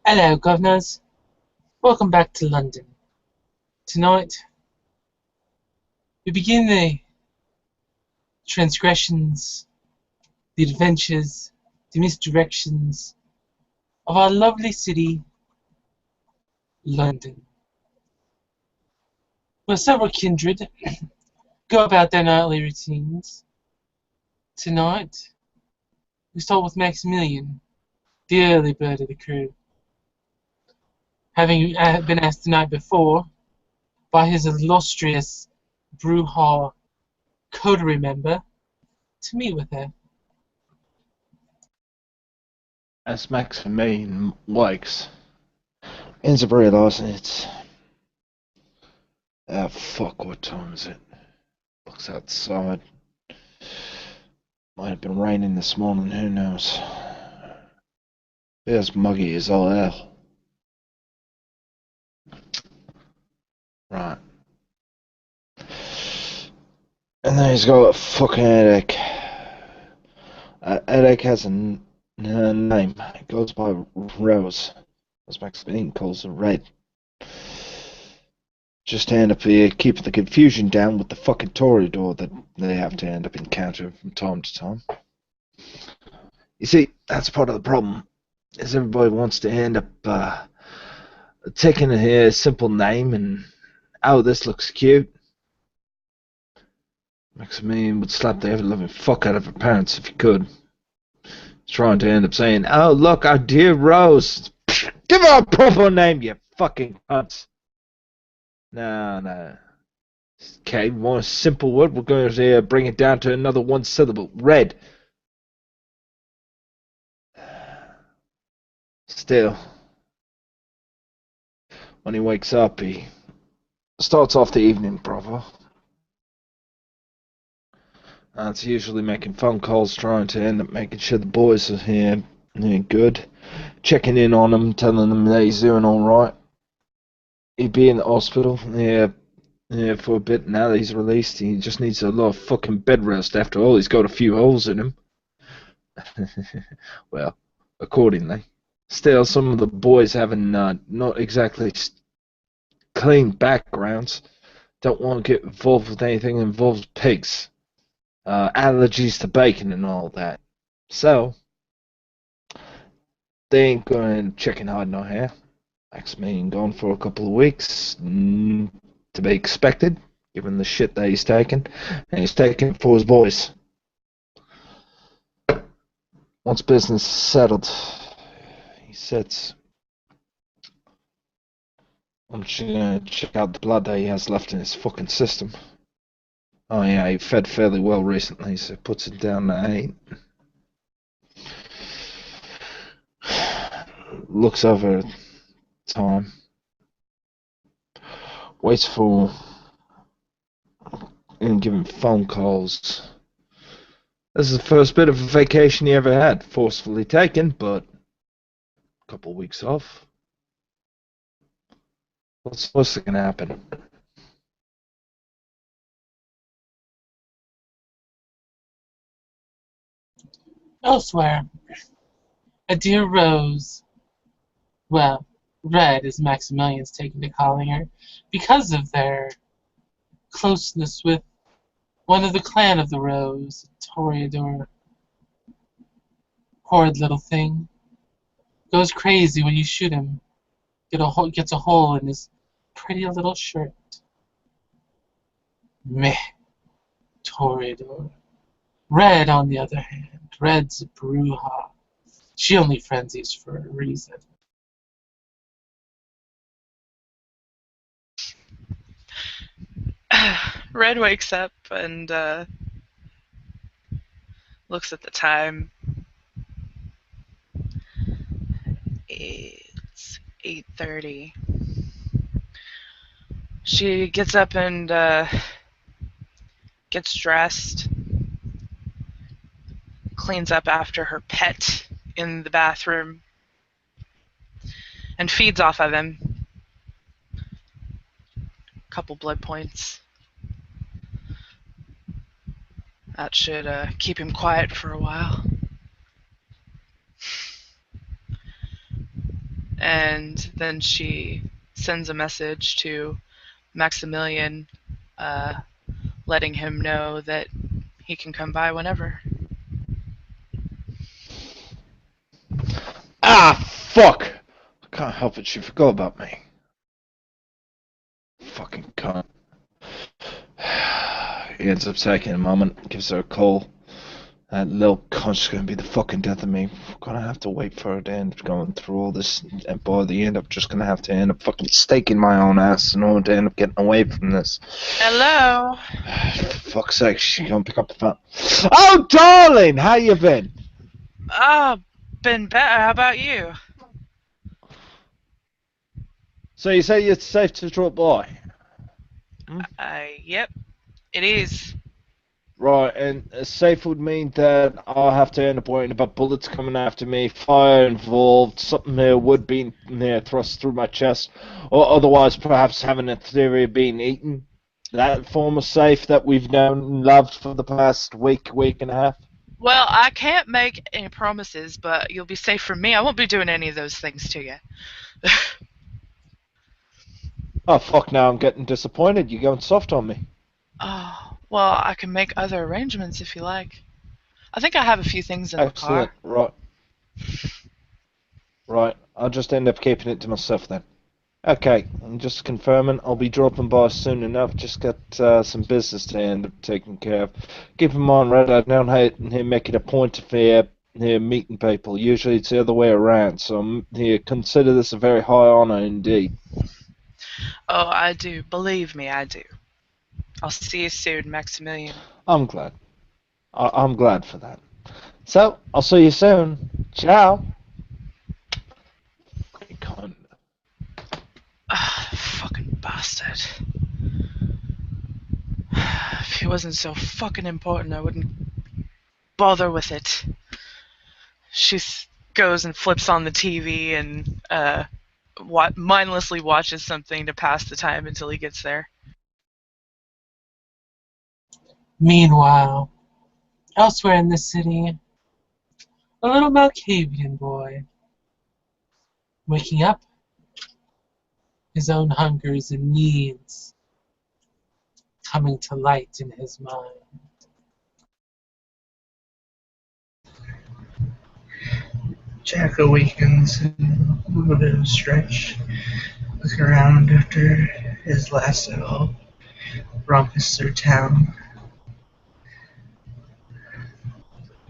Hello, governors. Welcome back to London. Tonight, we begin the transgressions, the adventures, the misdirections of our lovely city, London, where several kindred go about their nightly routines. Tonight, we start with Maximilian, the early bird of the crew, having been asked the night before by his illustrious Brewhall coterie member to meet with her. As Maximilian wakes, ends up realising it's... fuck, what time is it? Looks outside. Might have been raining this morning, who knows? Feels muggy as all hell. Right. And then he's got a fucking headache. Headache has a name. It goes by Rose. As Maximilian calls her Red. Just to end up here keeping the confusion down with the fucking Toreador that they have to end up encountering from time to time. You see, that's part of the problem, is everybody wants to end up taking a simple name and, oh, this looks cute. Maximilian would slap the ever-loving fuck out of her parents if he could. He's trying to end up saying, oh, look, our dear Rose. Give her a proper name, you fucking cunts. No. Okay, we want a simple word. We're going to bring it down to another one syllable. Red. Still, when he wakes up, he starts off the evening proper. It's usually making phone calls, trying to end up making sure the boys are here good. Checking in on him, telling him that he's doing alright. He'd be in the hospital for a bit. Now that he's released, he just needs a lot of fucking bed rest. After all, he's got a few holes in him. Well, accordingly. Still, some of the boys having not exactly clean backgrounds don't want to get involved with anything that involves pigs. Allergies to bacon and all that. So, they ain't going to chicken hide no hair. Maximilian gone for a couple of weeks. To be expected, given the shit that he's taken. And he's taking it for his boys. Once business is settled, he sits. I'm just gonna check out the blood that he has left in his fucking system. Oh yeah, he fed fairly well recently, so puts it down to 8. Looks over time. Waits for and giving phone calls. This is the first bit of a vacation he ever had. Forcefully taken, but a couple of weeks off. What's going to happen? Elsewhere, a dear Rose, well, Red as Maximilian's taken to calling her, because of their closeness with one of the clan of the Rose, Toreador. Horrid little thing. Goes crazy when you shoot him. Gets a hole in his pretty little shirt. Meh, Toreador. Red, on the other hand, Red's a brouhaha. She only frenzies for a reason. Red wakes up and looks at the time. It's 8:30. She gets up and gets dressed, cleans up after her pet in the bathroom, and feeds off of him. Couple blood points. That should keep him quiet for a while. and then she sends a message to Maximilian, uh, letting him know that he can come by whenever. Ah, fuck! I can't help it, she forgot about me. Fucking cunt. He ends up taking a moment, gives her a call. That little cunt's gonna be the fucking death of me. We're gonna have to wait for her to end up going through all this, and by the end, I'm just gonna have to end up fucking staking my own ass in order to end up getting away from this. Hello. For fuck's sake, she gonna pick up the phone. Oh, darling, how you been? Ah, been better. How about you? So you say it's safe to drop by? Yep, it is. Right, and safe would mean that I'll have to end up worrying about bullets coming after me, fire involved, something there would be thrust through my chest, or otherwise perhaps having a theory of being eaten. That form of safe that we've known and loved for the past week and a half. Well, I can't make any promises, but you'll be safe from me. I won't be doing any of those things to you. Oh fuck, now I'm getting disappointed. You're going soft on me. Oh, well, I can make other arrangements if you like. I think I have a few things in the Excellent, car. right. Right, I'll just end up keeping it to myself then. Okay, I'm just confirming I'll be dropping by soon enough. Just got some business to end up taking care of. Keep in mind, Red, I don't hate make it a point of meeting people. Usually it's the other way around, so consider this a very high honor indeed. Oh, I do. Believe me, I do. I'll see you soon, Maximilian. I'm glad. I'm glad for that. So, I'll see you soon. Ciao. Fucking cunt. Ah, fucking bastard. If he wasn't so fucking important, I wouldn't bother with it. She goes and flips on the TV and mindlessly watches something to pass the time until he gets there. Meanwhile, elsewhere in the city, a little Malkavian boy, waking up, his own hungers and needs coming to light in his mind. Jack awakens in a little bit of a stretch, looking around after his last little rumpus through town.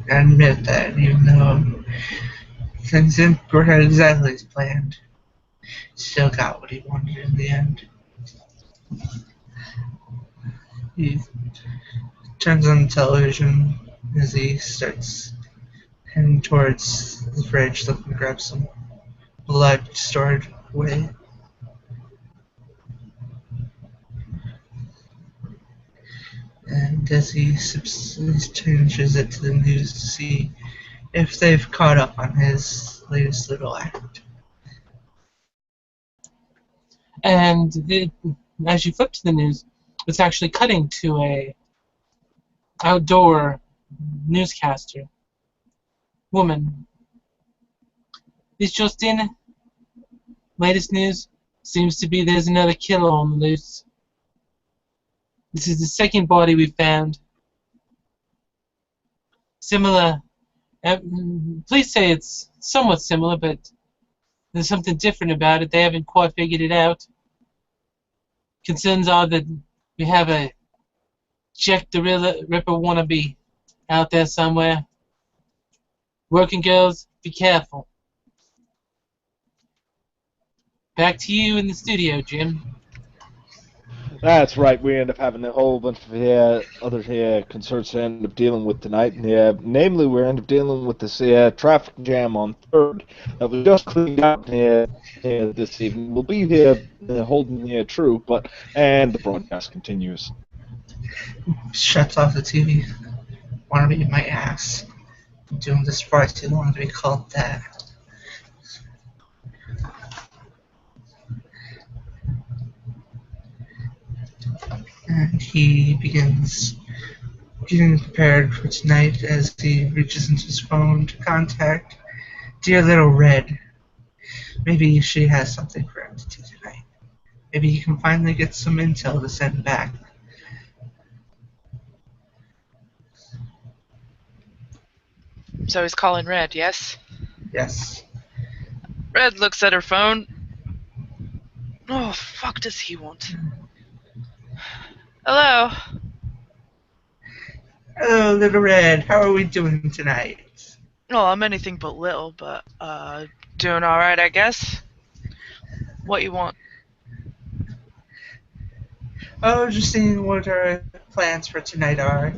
I admit that even though things didn't work out exactly as planned, he still got what he wanted in the end. He turns on the television as he starts heading towards the fridge looking to grab some blood stored away. And as he changes it to the news to see if they've caught up on his latest little act. And as you flip to the news, it's actually cutting to a outdoor newscaster woman. It's just in. Latest news seems to be there's another killer on the loose. This is the second body we found. Similar. Police say it's somewhat similar, but there's something different about it. They haven't quite figured it out. Concerns are that we have a Jack the Ripper wannabe out there somewhere. Working girls, be careful. Back to you in the studio, Jim. That's right. We end up having a whole bunch of other concerns to end up dealing with tonight. Namely, we end up dealing with this traffic jam on 3rd that was just cleaned out this evening. We'll be here holding true, and the broadcast continues. Shuts off the TV. Wanna be my ass. I'm doing this far too long to be called that. And he begins getting prepared for tonight as he reaches into his phone to contact dear little Red, Maybe she has something for him to do tonight. Maybe he can finally get some intel to send back. So he's calling Red, yes? Yes. Red looks at her phone. Oh, fuck does he want? Hello? Hello, Little Red. How are we doing tonight? Well, I'm anything but little, but, doing alright, I guess. What you want? Oh, just seeing what our plans for tonight are.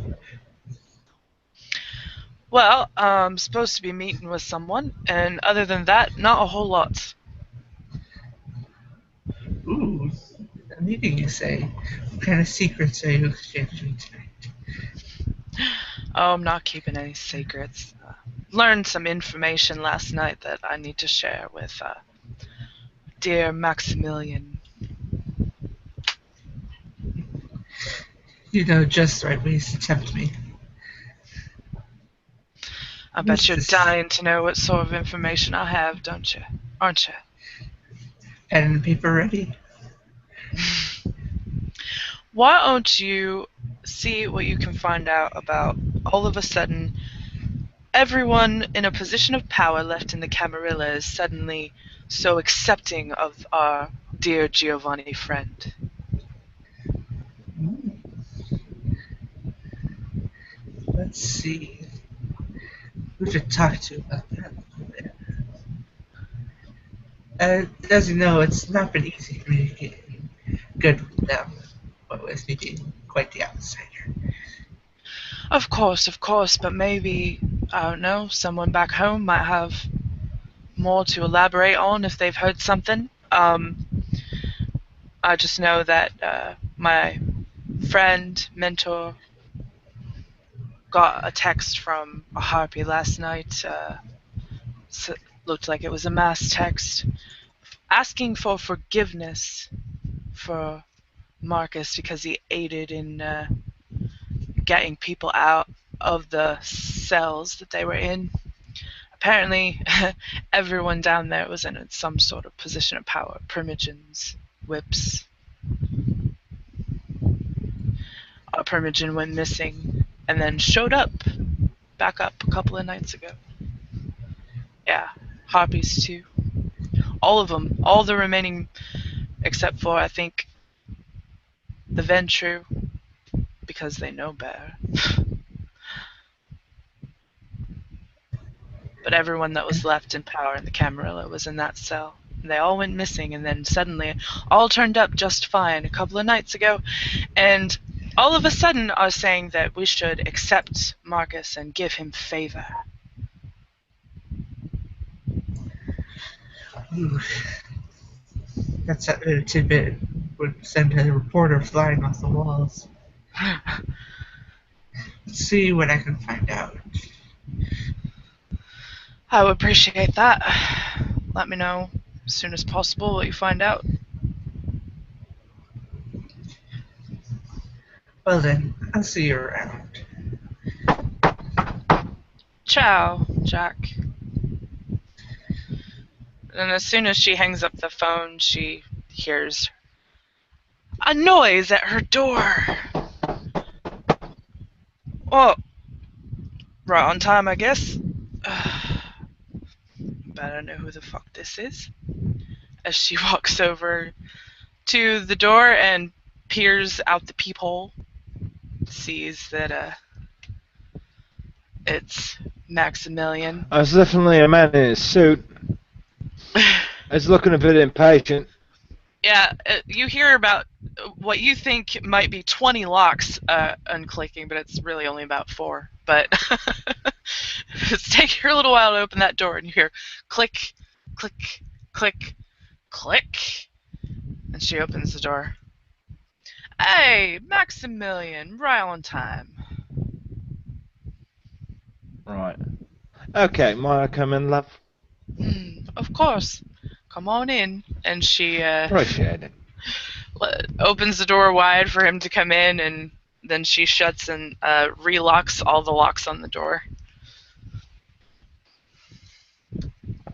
Well, I'm supposed to be meeting with someone, and other than that, not a whole lot. Ooh, a meeting, you say? What kind of secrets are you exchanging tonight? Oh, I'm not keeping any secrets. Learned some information last night that I need to share with, dear Maximilian. You know just the right ways to tempt me. I What bet is you're this? dying to know what sort of information I have, don't you? Aren't you? Pen and paper ready? Why don't you see what you can find out about all of a sudden everyone in a position of power left in the Camarilla is suddenly so accepting of our dear Giovanni friend. Hmm, let's see. Who to talk to about that a little bit. As you know, it's not been easy communicating good with them, but with me being quite the outsider. Of course, but maybe, I don't know, someone back home might have more to elaborate on if they've heard something. I just know that my friend, mentor, got a text from a harpy last night. Looked like it was a mass text asking for forgiveness for Marcus because he aided in getting people out of the cells that they were in. Apparently, everyone down there was in some sort of position of power. Primogens, whips. A Primogen went missing and then showed up, back up a couple of nights ago. Yeah, harpies too. All of them, all the remaining, except for I think the Ventru, because they know better. But everyone that was left in power in the Camarilla was in that cell. They all went missing, and then suddenly all turned up just fine a couple of nights ago, and all of a sudden are saying that we should accept Marcus and give him favor. Ooh, that's a tidbit would send a reporter flying off the walls. Let's see what I can find out. I would appreciate that. Let me know as soon as possible what you find out. Well then, I'll see you around. Ciao, Jack. And as soon as she hangs up the phone, she hears a noise at her door. Oh, right on time, I guess. But I don't know who the fuck this is. As she walks over to the door and peers out the peephole, sees that it's Maximilian. There's definitely a man in a suit. He's looking a bit impatient. Yeah, you hear about what you think might be 20 locks unclicking, but it's really only about 4. But it's taking her a little while to open that door, and you hear click, click, click, click, and she opens the door. Hey, Maximilian, right on time. Right. Okay, might I come in, love? Of course. Come on in. And she Appreciate it. opens the door wide for him to come in, and then she shuts and relocks all the locks on the door.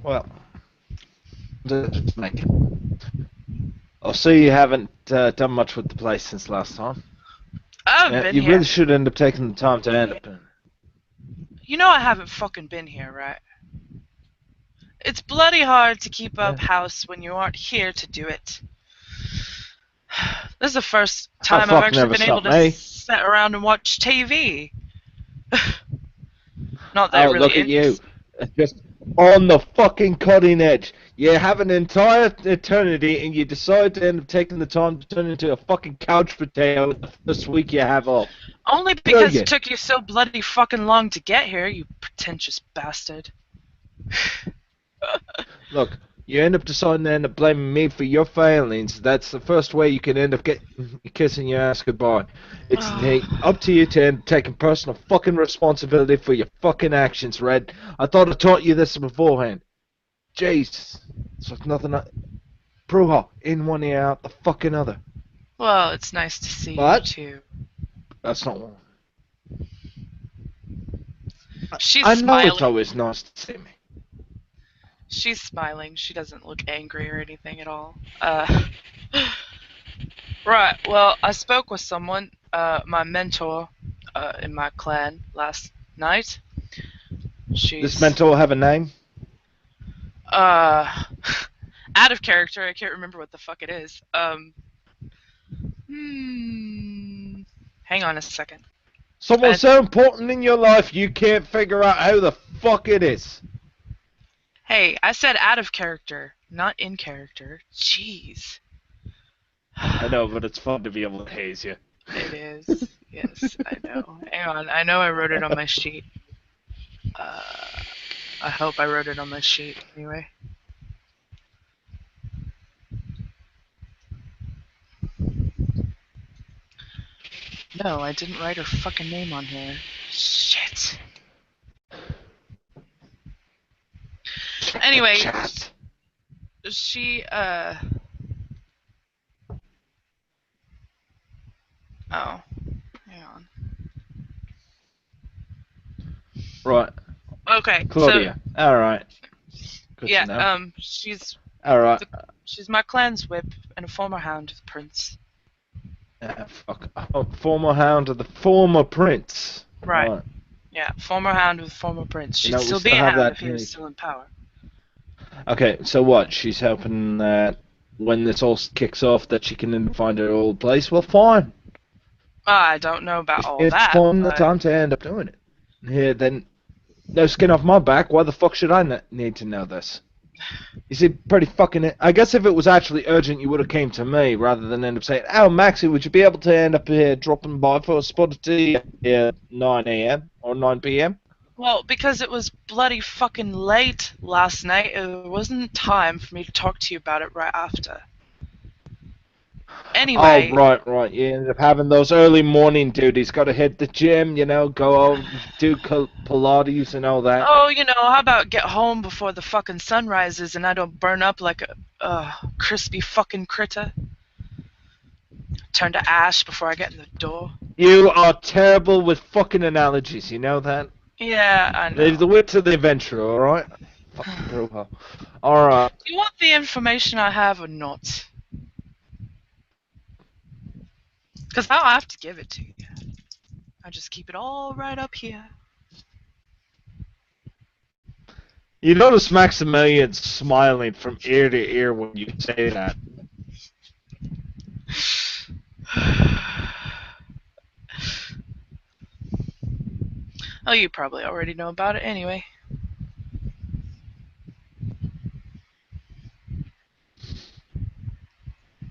Well, Just make it. I'll see you haven't done much with the place since last time. I haven't Yeah, been you really here. should end up taking the time to end up in. You know I haven't fucking been here, right? It's bloody hard to keep Yeah. up house when you aren't here to do it. This is the first Oh, time I've fuck, actually never been able stopped to me. sit around and watch TV. Not that it Oh, really look at you. interests. Just on the fucking cutting edge. You have an entire eternity and you decide to end up taking the time to turn into a fucking couch potato the first week you have off. Only Good because it you. took you so bloody fucking long to get here, you pretentious bastard. Look, you end up deciding to end up blaming me for your failings. That's the first way you can end up getting kissing your ass goodbye. It's up to you to end up taking personal fucking responsibility for your fucking actions, Red. I thought I taught you this beforehand. Jeez. It's like nothing. Bruja, in one ear, out the fucking other. Well, it's nice to see you But too. that's not one. She's I know it's smiling. always nice to see me. She's smiling. She doesn't look angry or anything at all. Right. Well, I spoke with someone, my mentor, in my clan last night. This She's mentor have a name? uh out of character. I can't remember what the fuck it is. Hang on a second. Someone Uh, so important in your life you can't figure out who the fuck it is. hey, I said out of character, not in character. Jeez. I know, but it's fun to be able to haze you. It is. Yes, I know. Hang on. I know I wrote it on my sheet. I hope I wrote it on my sheet anyway. No, I didn't write her fucking name on here. Shit. Anyway, Chat. she, oh, hang on. Right, Okay, so, Claudia. Alright. Good yeah, to know. Alright. she's my clan's whip and a former hound of the prince. Fuck. Oh, former hound of the former prince. Right. Right. Yeah, former hound of the former prince. You She'd know, we still be still a have hound that if he was teenage. still in power. Okay, so what? She's helping when this all kicks off that she can find her old place? Well, fine. I don't know about If all it's that, fun, the but time to end up doing it. Yeah, then no skin off my back. Why the fuck should I need to know this? You see, pretty fucking. I guess if it was actually urgent, you would have came to me rather than end up saying, "Oh, Maxie, would you be able to end up here dropping by for a spot of tea at 9 a.m. or 9 p.m.?" well, because it was bloody fucking late last night, it wasn't time for me to talk to you about it right after. Oh, Anyway, right. You end up having those early morning duties. Got to hit the gym, go out, do Pilates and all that. oh, how about get home before the fucking sun rises and I don't burn up like a crispy fucking critter? Turn to ash before I get in the door. You are terrible with fucking analogies. You know that. Yeah, I Leave the know. wit to the adventurer, all right? Fucking bro. All right. Do you want the information I have or not? Because I don't have to give it to you. I just keep it all right up here. You notice Maximilian's smiling from ear to ear when you say that. Oh, you probably already know about it anyway.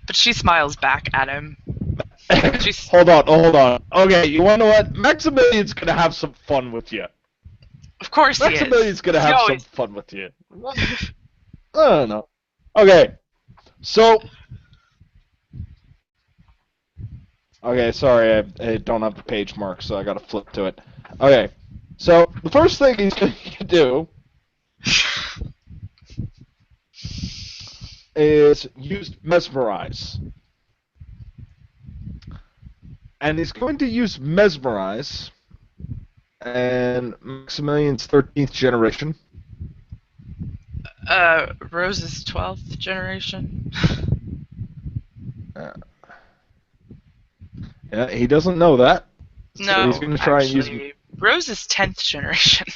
But she smiles back at him. She's, Hold on. Okay, you wanna know what? Maximilian's gonna have some fun with you. of course he is. Maximilian's gonna He have some always. fun with you. I don't know. Okay, so. Okay, sorry, I don't have the page mark, so I gotta flip to it. Okay, so the first thing he's going to do is use mesmerize. And he's going to use mesmerize and Maximilian's 13th generation. Rose's 12th generation. Yeah, he doesn't know that, so he's No, going to try and use. actually, Rose's 10th generation.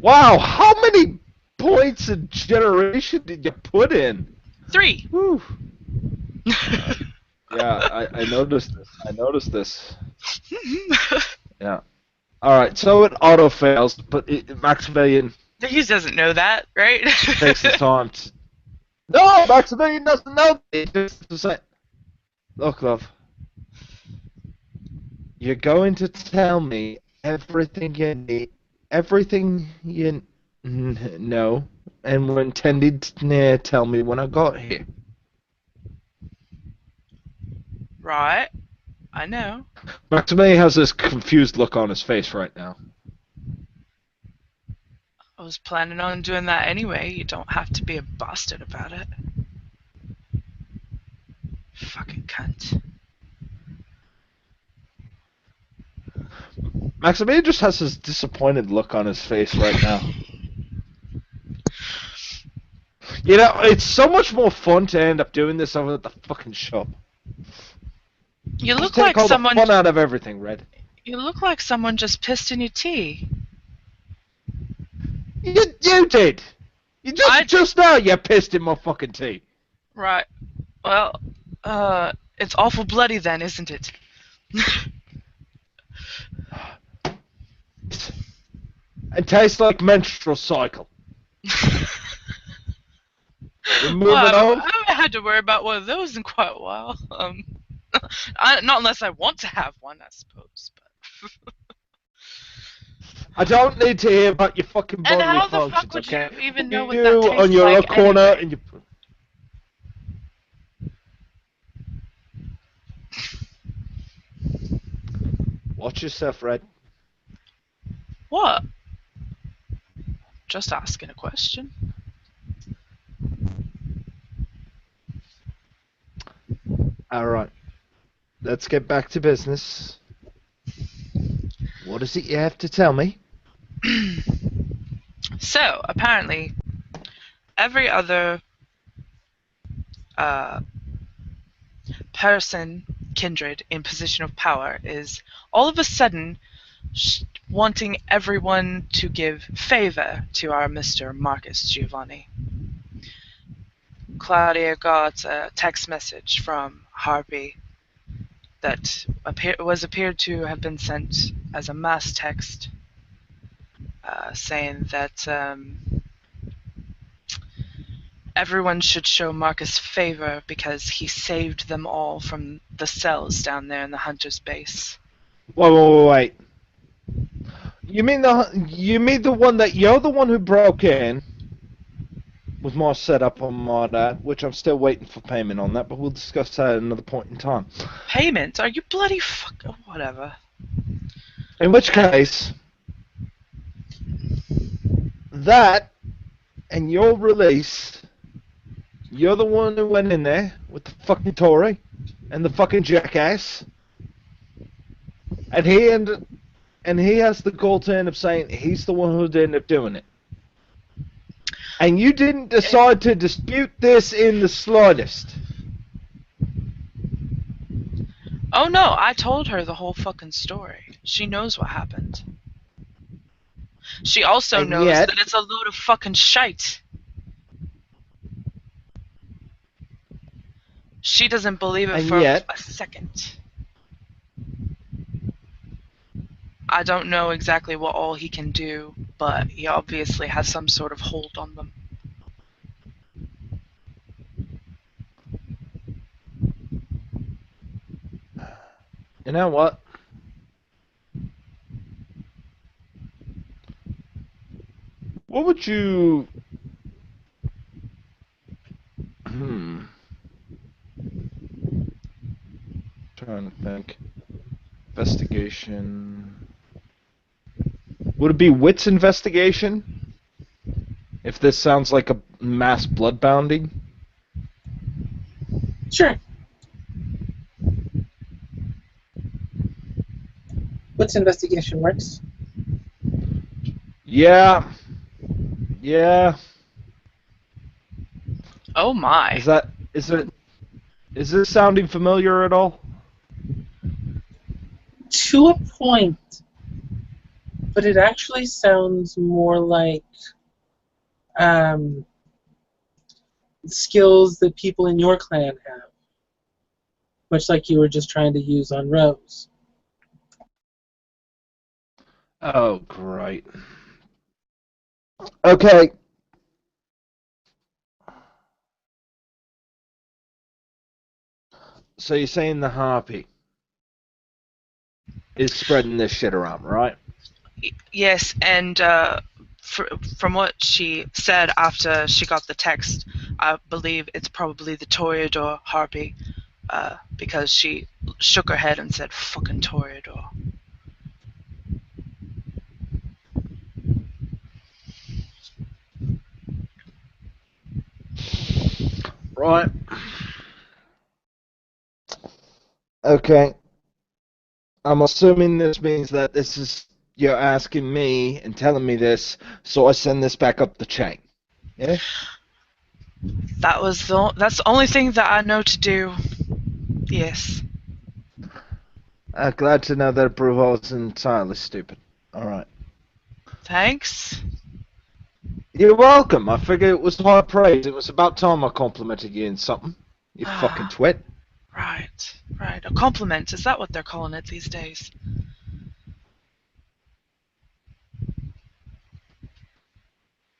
Wow, how many points a generation did you put in? 3. Whew. Yeah, I noticed this. I noticed this. Yeah. All right, so it auto fails, but Maximilian He doesn't know that, right? takes his time. No, Maximilian doesn't know. It just to say, look, love, you're going to tell me everything you need, everything you know, and were intended to tell me when I got here. Right. I know. Maximilian has this confused look on his face right now. I was planning on doing that anyway. You don't have to be a bastard about it. Fucking cunt. Maximilian just has this disappointed look on his face right now. You know, it's so much more fun to end up doing this over at the fucking shop. You Just look take like all the someone. fun out of everything, Red. You look like someone just pissed in your tea. You did! You I just now you pissed in my fucking tea. right. Well, it's awful bloody then, isn't it? It tastes like menstrual cycle. We're Well, moving on. I haven't had to worry about one of those in quite a while. Not unless I want to have one, I suppose. But I don't need to hear about your fucking and bodily how the fuck functions, would you okay? even know what that You on tastes your like corner anyway? and you. Watch yourself, Red. What? Just asking a question. Alright. Let's get back to business. What is it you have to tell me? So, apparently, every other uh, person, kindred, in position of power is all of a sudden wanting everyone to give favor to our Mr. Marcus Giovanni. Claudia got a text message from Harvey that appeared to have been sent as a mass text saying that everyone should show Marcus favor because he saved them all from the cells down there in the Hunter's base. Wait. You mean the one that you're the one who broke in with my setup on my that, which I'm still waiting for payment on that, but we'll discuss that at another point in time. Payment? Are you bloody fuck? Whatever. In which case, that and your release, you're the one who went in there with the fucking Tory and the fucking jackass, and he has the gall to end up saying he's the one who did end up doing it. And you didn't decide to dispute this in the slightest. Oh no, I told her the whole fucking story. She knows what happened. She also And knows yet, that it's a load of fucking shite. She doesn't believe it and for yet, a second. I don't know exactly what all he can do, but he obviously has some sort of hold on them. you know what? What would you... Trying to think. Investigation... Would it be Wits investigation? If this sounds like a mass blood bounding? Sure. What's investigation works? Yeah. Yeah. Oh my. Is this sounding familiar at all? To a point, but it actually sounds more like um, skills that people in your clan have, much like you were just trying to use on Rose. Oh, great. Okay. So you're saying the harpy is spreading this shit around, right? Yes, and from what she said after she got the text, I believe it's probably the Toreador harpy, because she shook her head and said, "Fucking Toreador." Right. Okay. I'm assuming this means that this is you're asking me and telling me this, so I send this back up the chain. Yeah. That's the only thing that I know to do. Yes. Glad to know that approval is entirely stupid. All right. Thanks. You're welcome. I figure it was high praise. It was about time I complimented you in something. You fucking Ah, twit. right, right. A compliment. Is that what they're calling it these days?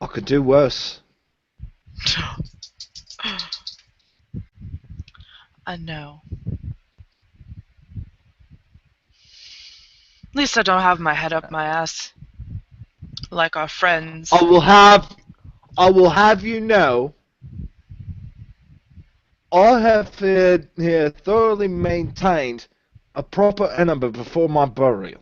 I could do worse. I know. At least I don't have my head up my ass like our I friends. will have I will have you know I have here thoroughly maintained a proper enema before my burial.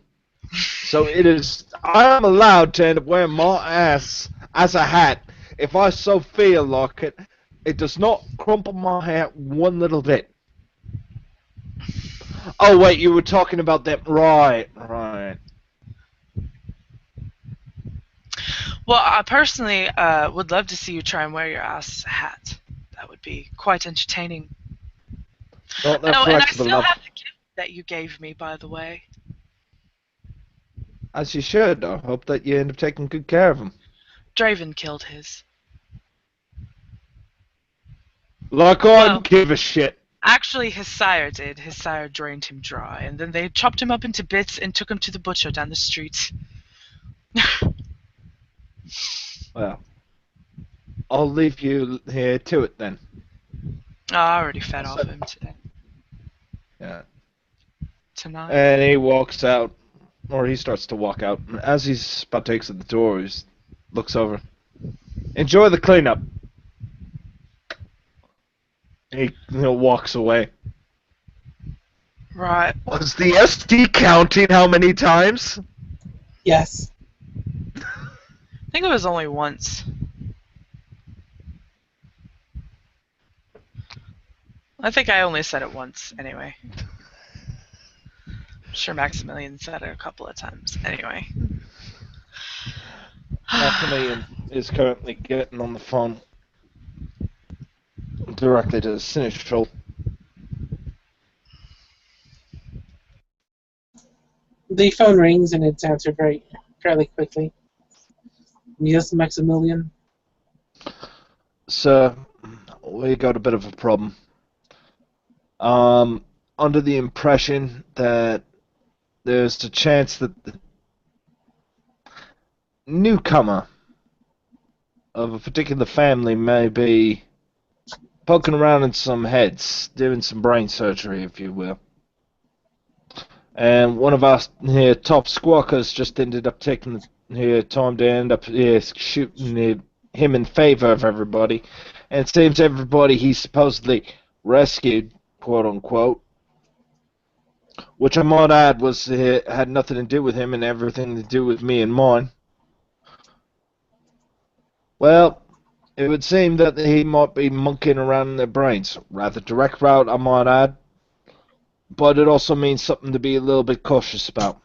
So it is I am allowed to end up wearing my ass as a hat if I so feel like it. It does not crumple my hair one little bit. Oh wait, you were talking about that, right? Right. Well, I personally would love to see you try and wear your ass a hat. That would be quite entertaining. Not that Oh, and I flexible still enough. have the gift that you gave me, by the way. As you should. I hope that you end up taking good care of him. Draven killed his. Like I Well, give a shit. actually, his sire did. His sire drained him dry, and then they chopped him up into bits and took him to the butcher down the street. Well, I'll leave you here to it then. Oh, I already fed I'll off set. him today. Yeah. Tonight. And he walks out, or he starts to walk out. And as he's about to exit the door, he looks over. Enjoy the cleanup. He walks away. Right. Was the SD counting how many times? Yes. I think it was only once. I think I only said it once, anyway. I'm sure Maximilian said it a couple of times. Anyway. Maximilian is currently getting on the phone directly to the Sinistral. The phone rings and it's answered fairly quickly. Yes, Maximilian. Sir, we got a bit of a problem. Um, Under the impression that there's a chance that the newcomer of a particular family may be poking around in some heads, doing some brain surgery, if you will. And one of our here top squawkers just ended up taking the time to end up shooting him in favor of everybody. And it seems everybody he supposedly rescued, quote unquote, which I might add was had nothing to do with him and everything to do with me and mine. Well, it would seem that he might be monkeying around in their brains. Rather direct route, I might add. But it also means something to be a little bit cautious about.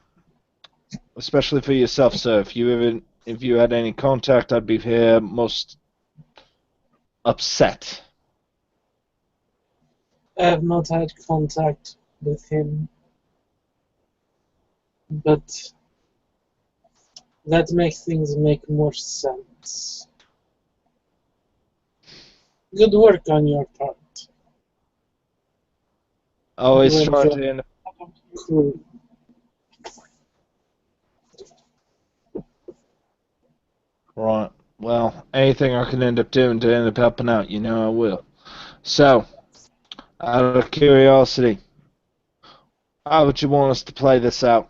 Especially for yourself, sir. If you if you had any contact, I'd be most upset. I have not had contact with him, but that makes things make more sense. Good work on your part. You Always trying enjoy to end. crew. Right. Well, anything I can end up doing to end up helping out, I will. So, out of curiosity, how would you want us to play this out?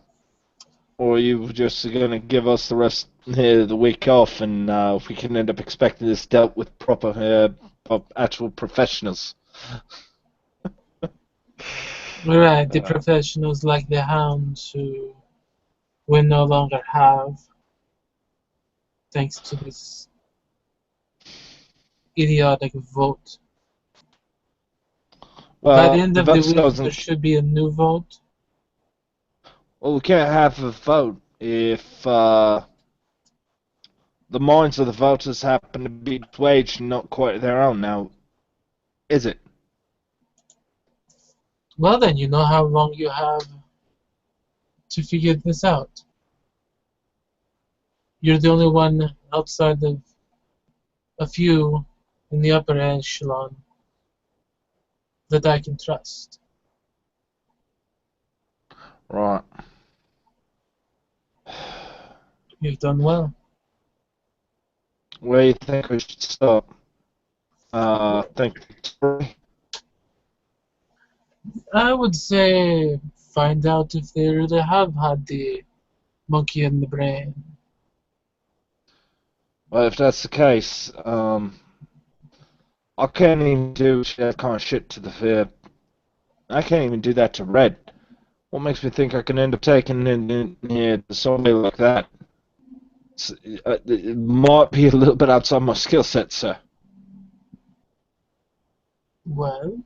Or are you just going to give us the rest of the week off, and if we can end up expecting this dealt with proper, actual professionals? Right, the Uh, professionals like the hounds who we no longer have, thanks to this idiotic vote. By the well, end the of the vote week, there doesn't. should be a new vote. Well, we can't have a vote if the minds of the voters happen to be waged and not quite their own. Now, is it? Well, then you know how long you have to figure this out. You're the only one outside of a few in the upper echelon that I can trust. Right. You've done well. Where do you think we should start? Think. I would say find out if they really have had the monkey in the brain. Well, if that's the case, I can't even do that kind of shit to the Fib. I can't even do that to Red. What makes me think I can end up taking in somebody like that? It might be a little bit outside my skill set, sir. Well,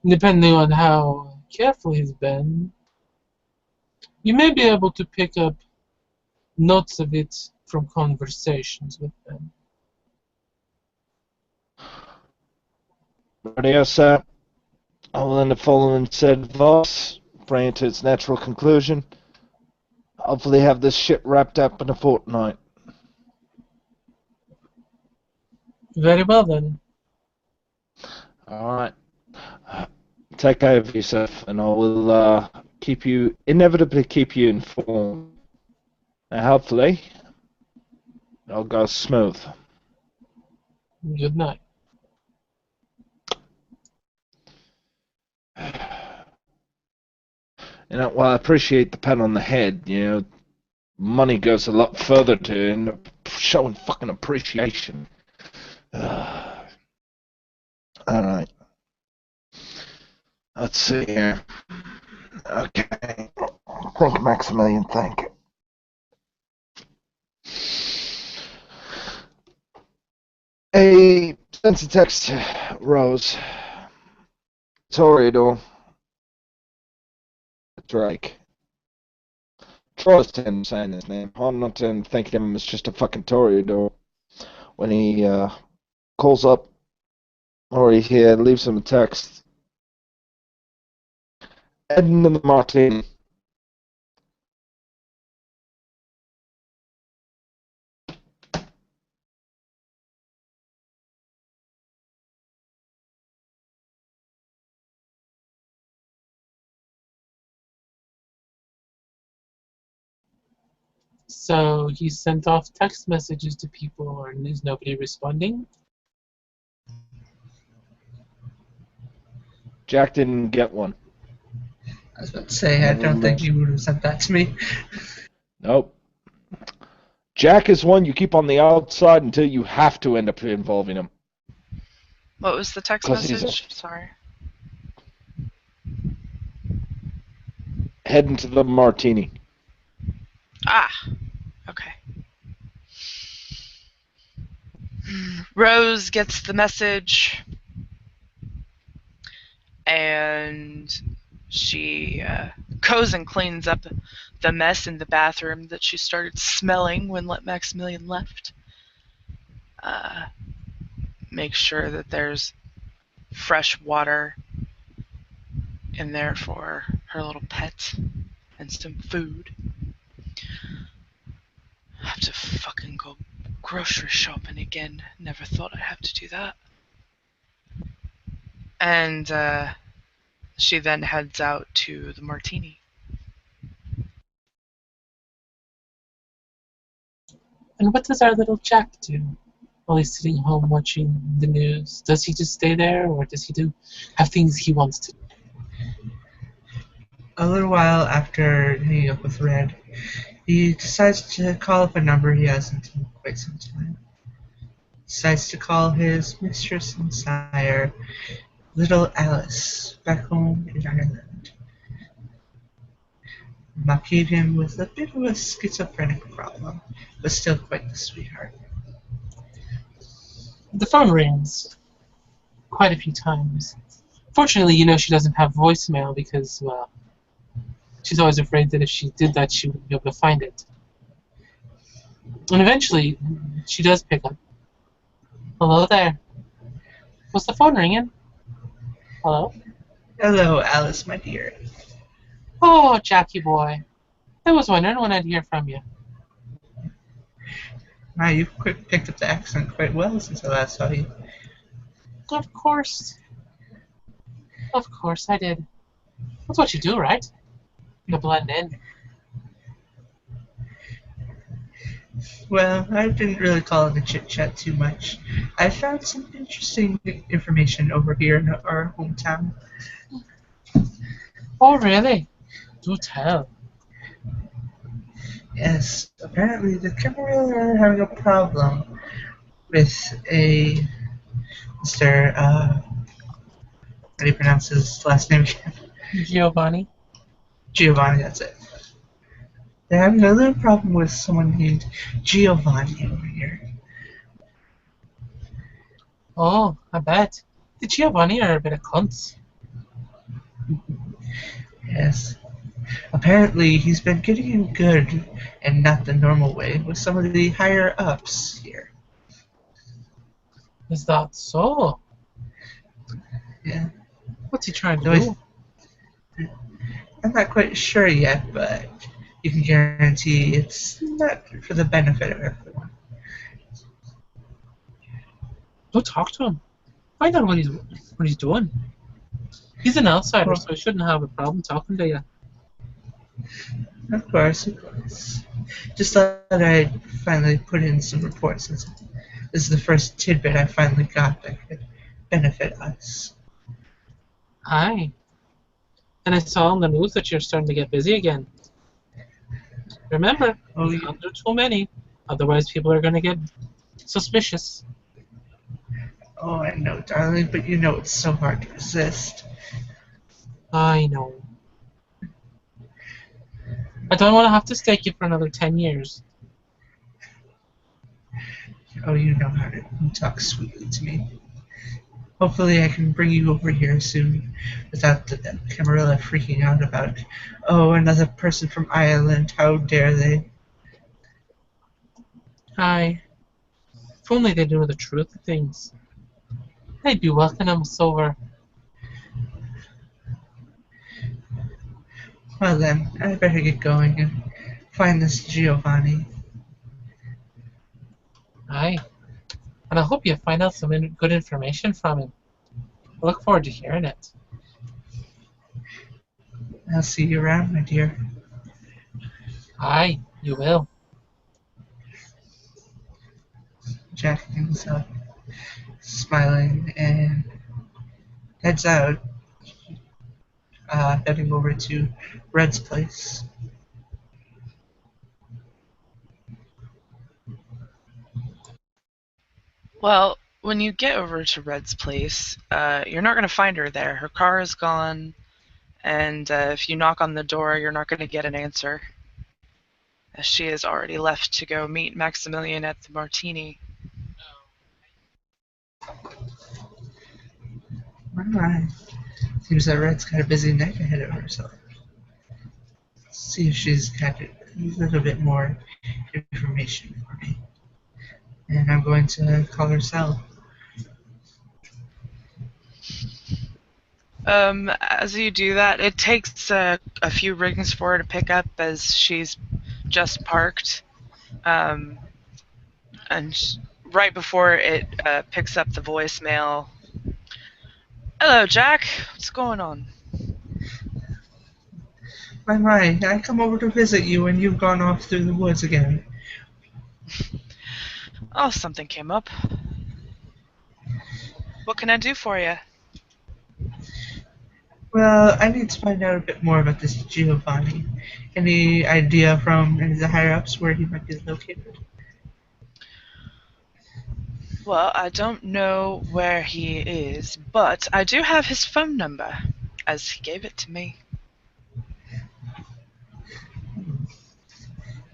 depending on how careful he's been, you may be able to pick up notes of it from conversations with them. Radio, sir. I will end up following said advice, bring it to its natural conclusion. Hopefully have this shit wrapped up in a fortnight. Very well then. Alright. Take care of yourself, and I will inevitably keep you informed. And hopefully, it'll go smooth. Good night. Well, I appreciate the pat on the head. Money goes a lot further to showing fucking appreciation. All right. Let's see here. Okay. Thank you, Maximilian. Thank you. A sends a text, Rose. Toreador. Drake. Troy's saying his name. I'm not thinking of him as just a fucking Toreador. When he calls up or he leaves him a text. Heading to the Martini. So he sent off text messages to people, and is nobody responding? Jack didn't get one. I was about to say, I don't think he would have sent that to me. Nope. Jack is one you keep on the outside until you have to end up involving him. What was the text 'Cause he's message? Sorry. heading to the Martini. Ah, okay. Rose gets the message, and she goes and cleans up the mess in the bathroom that she started smelling when Maximilian left. Uh, Make sure that there's fresh water in there for her little pet and some food. I have to fucking go grocery shopping again. Never thought I'd have to do that. And she then heads out to the Martini. And what does our little Jack do while he's sitting home watching the news? Does he just stay there, or does he have things he wants to do? A little while after hanging up with Red, he decides to call up a number he hasn't in quite some time. Decides to call his mistress and sire, little Alice, back home in Ireland. Mocked him with a bit of a schizophrenic problem, but still quite the sweetheart. The phone rings quite a few times. Fortunately, she doesn't have voicemail because, well, she's always afraid that if she did that, she wouldn't be able to find it. And eventually, she does pick up. Hello there. Was the phone ringing? Hello? Hello, Alice, my dear. Oh, Jackie boy. I was wondering when I'd hear from you. Wow, you've picked up the accent quite well since I last saw you. Of course. Of course I did. That's what you do, right? You blend in. Well, I didn't really call it a chit chat too much. I found some interesting information over here in our hometown. Oh, really? Do tell. Yes, apparently the Camarilla are having a problem with a Mr. How do you pronounce his last name again? Giovanni? Giovanni, that's it. They're having a little problem with someone named Giovanni over here. Oh, I bet. The Giovanni are a bit of cunts. Yes. Apparently, he's been getting in good and not the normal way with some of the higher ups here. Is that so? Yeah. What's he trying to So do? I'm not quite sure yet, but you can guarantee it's not for the benefit of everyone. Go talk to him. Find out what he's doing. He's an outsider, Well, so he shouldn't have a problem talking to you. of course, of course. Just thought I'd finally put in some reports since this is the first tidbit I finally got that could benefit us. Aye. And I saw on the news that you're starting to get busy again. Remember, Oh, you can't do too many. Otherwise, people are going to get suspicious. oh, I know, darling, but you know it's so hard to resist. I know. I don't want to have to stake you for another 10 years. Oh, you know how to talk sweetly to me. Hopefully, I can bring you over here soon without the Camarilla freaking out about, oh, another person from Ireland, how dare they? Aye. If only they knew the truth of things. They'd be welcoming us over. Well then, I better get going and find this Giovanni. Aye. And I hope you find out some good information from him. I look forward to hearing it. I'll see you around, my dear. Aye, you will. Jack hangs up, smiling, and heads out, heading over to Red's place. Well, when you get over to Red's place, you're not going to find her there. Her car is gone, and if you knock on the door, you're not going to get an answer, as she has already left to go meet Maximilian at the Martini. Alright. Seems that Red's got a busy night ahead of herself. see if she's had a little bit more information for me. And I'm going to call her Sal. As you do that, it takes a few rings for her to pick up as she's just parked. Um, and right before it picks up the voicemail, "Hello, Jack. What's going on?" My, I come over to visit you and you've gone off through the woods again. "Oh, something came up. What can I do for you?" Well, I need to find out a bit more about this Giovanni. Any idea from any of the higher ups where he might be located? "Well, I don't know where he is, but I do have his phone number, as he gave it to me."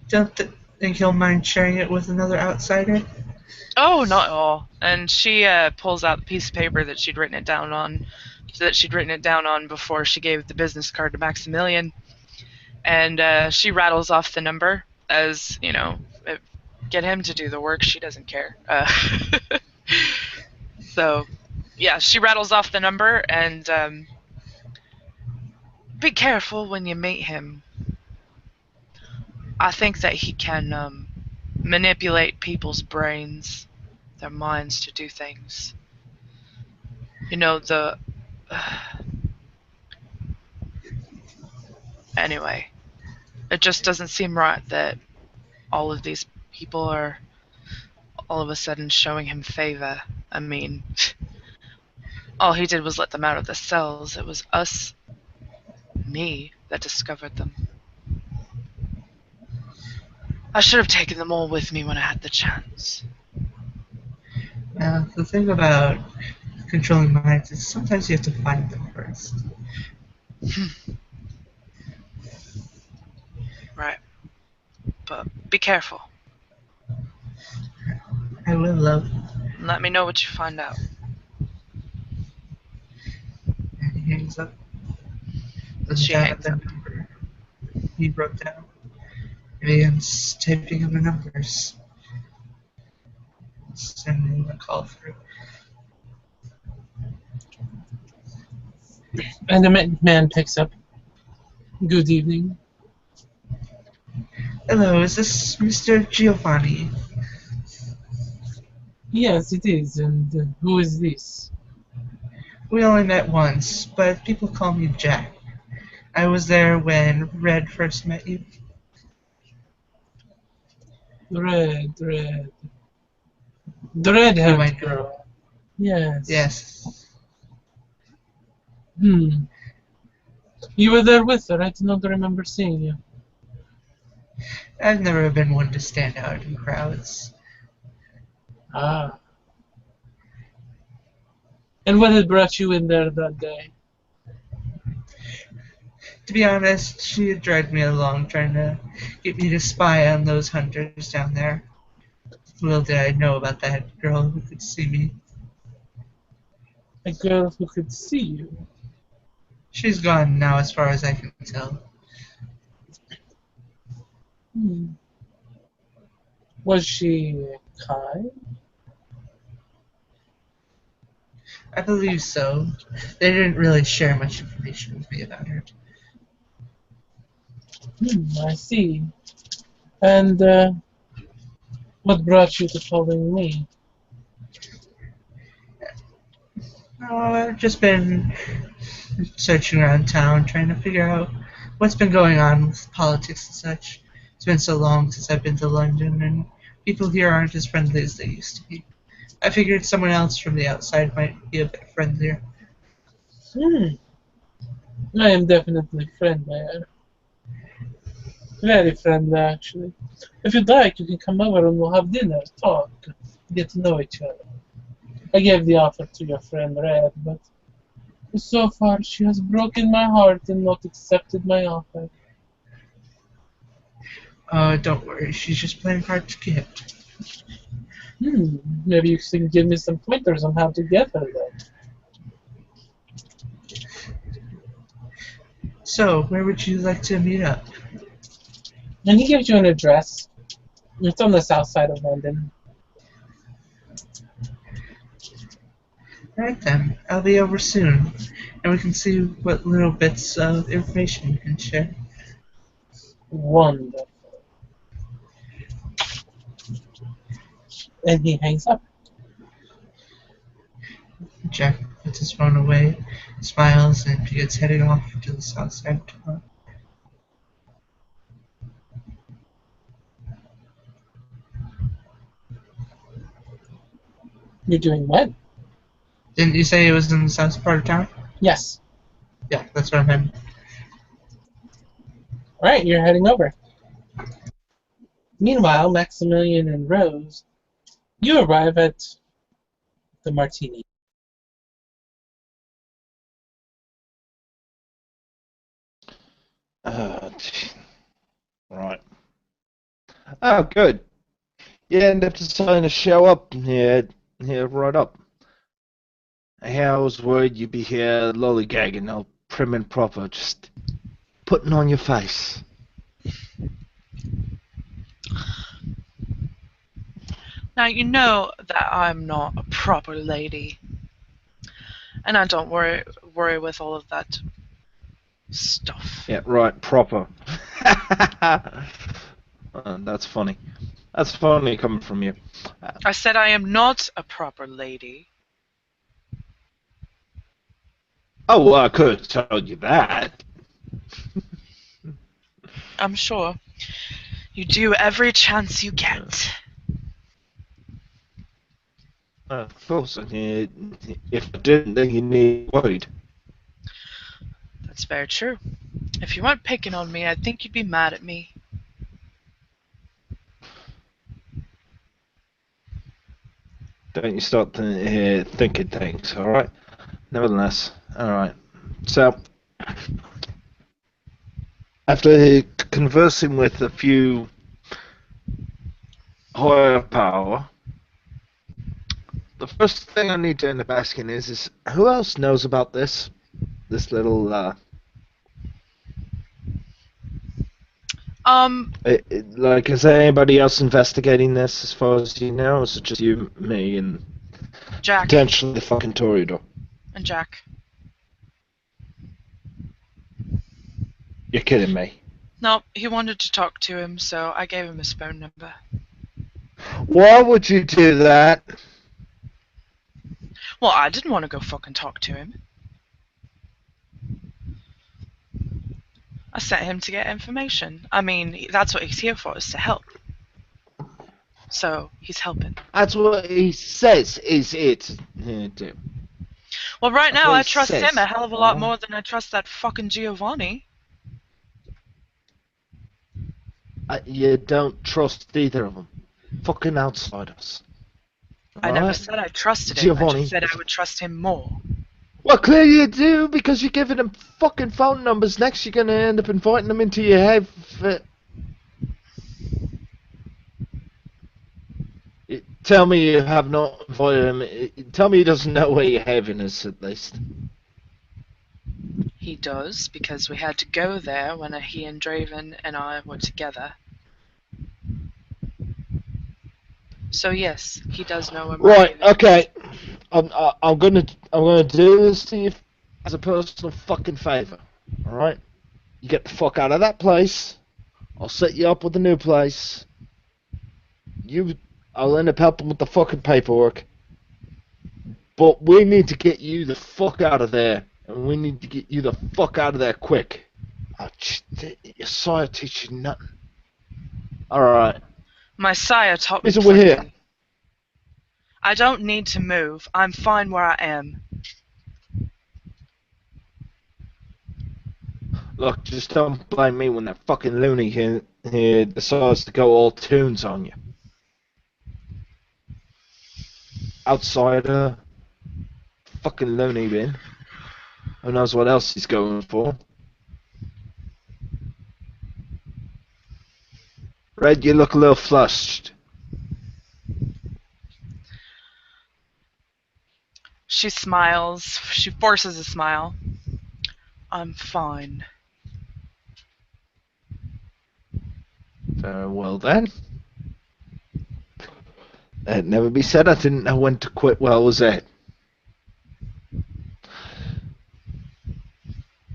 Don't think he'll mind sharing it with another outsider? "Oh, not at all." And she pulls out the piece of paper that she'd written it down on before she gave the business card to Maximilian. And she rattles off the number as, get him to do the work. She doesn't care. So, yeah, she rattles off the number and be careful when you meet him. I think that he can manipulate people's brains, their minds to do things. You know, the. Anyway, it just doesn't seem right that all of these people are all of a sudden showing him favor. I mean, all he did was let them out of the cells. It was us, me, that discovered them. I should have taken them all with me when I had the chance. The thing about controlling minds is sometimes you have to find them first. Right. But be careful. I will love. And let me know what you find out. And he hangs up, doesn't She jot up hangs the up. number he wrote down, and begins typing in the numbers, sending a call through. And the man picks up. Good evening. Hello, is this Mr. Giovanni? Yes, it is. And who is this? We only met once, but people call me Jack. I was there when Red first met you. Red. The You red-haired might know. girl. Yes. Yes. Hmm. You were there with her. I do not remember seeing you. I've never been one to stand out in crowds. Ah. And what had brought you in there that day? To be honest, she had dragged me along trying to get me to spy on those hunters down there. Little did I know about that girl who could see me. A girl who could see you. She's gone now, as far as I can tell. Hmm. Was she kind? I believe so. They didn't really share much information with me about her. I see. And what brought you to calling me? Oh, I've just been searching around town, trying to figure out what's been going on with politics and such. It's been so long since I've been to London, and people here aren't as friendly as they used to be. I figured someone else from the outside might be a bit friendlier. Hmm. I am definitely friendly. Very friendly, actually. If you'd like, you can come over and we'll have dinner, talk, get to know each other. I gave the offer to your friend Red, but so far she has broken my heart and not accepted my offer. Don't worry, she's just playing hard to get. Maybe you can give me some pointers on how to get her then. So, where would you like to meet up? And he gives you an address. It's on the south side of London. Alright then, I'll be over soon, and we can see what little bits of information we can share. Wonderful. And he hangs up. Jack puts his phone away, smiles, and begins heading off to the south side of town. You're doing what? Didn't you say it was in the south part of town? Yes. Yeah, that's where I'm heading. Alright, you're heading over. Meanwhile, Maximilian and Rose, you arrive at the Martini. Right. Oh, good. You end up deciding to show up here right up. I was worried you'd be here lollygagging, all prim and proper, just putting on your face. Now, you know that I'm not a proper lady. And I don't worry with all of that stuff. Yeah, right, proper. That's funny. That's funny coming from you. I said I am not a proper lady. Oh, well, I could have told you that. I'm sure. You do every chance you get. Of course, if I didn't, then you need worried. That's very true. If you weren't picking on me, I think you'd be mad at me. Don't you start thinking things, alright? Nevertheless, alright. So, after conversing with a few higher power, the first thing I need to end up asking is who else knows about this? This little, like, is there anybody else investigating this as far as you know? Or is it just you, me, and Jack. potentially the fucking Toreador? And Jack. You're kidding me. No, he wanted to talk to him, so I gave him his phone number. Why would you do that? Well, I didn't want to go fucking talk to him. I sent him to get information. I mean, that's what he's here for, is to help. So, he's helping. That's what he says is it. Do. Well, right That's now what I he trust says. him a hell of a lot more than I trust that fucking Giovanni. You don't trust either of them. Fucking outsiders. I never Alright? said I trusted him. I Giovanni. just said I would trust him more. Well, clearly you do, because you're giving them fucking phone numbers. Next, you're going to end up inviting them into your head. Tell me you have not invited him. Tell me he doesn't know where your heaven is, at least. He does, because we had to go there when he and Draven and I were together. So yes, he does know where my Right, haven is. okay. I'm gonna do this to you as a personal fucking favour. Alright? You get the fuck out of that place. I'll set you up with a new place. I'll end up helping with the fucking paperwork. But we need to get you the fuck out of there. And we need to get you the fuck out of there quick. Your sire teach you nothing. Alright. My sire taught me Listen, we're plenty. here. I don't need to move. I'm fine where I am. Look, just don't blame me when that fucking loony here decides to go all tunes on you. Outsider. Fucking loony bin. Who knows what else he's going for? Red, you look a little flushed. She smiles. She forces a smile. I'm fine. Very well then. It never be said I didn't know when to quit. Well, was it?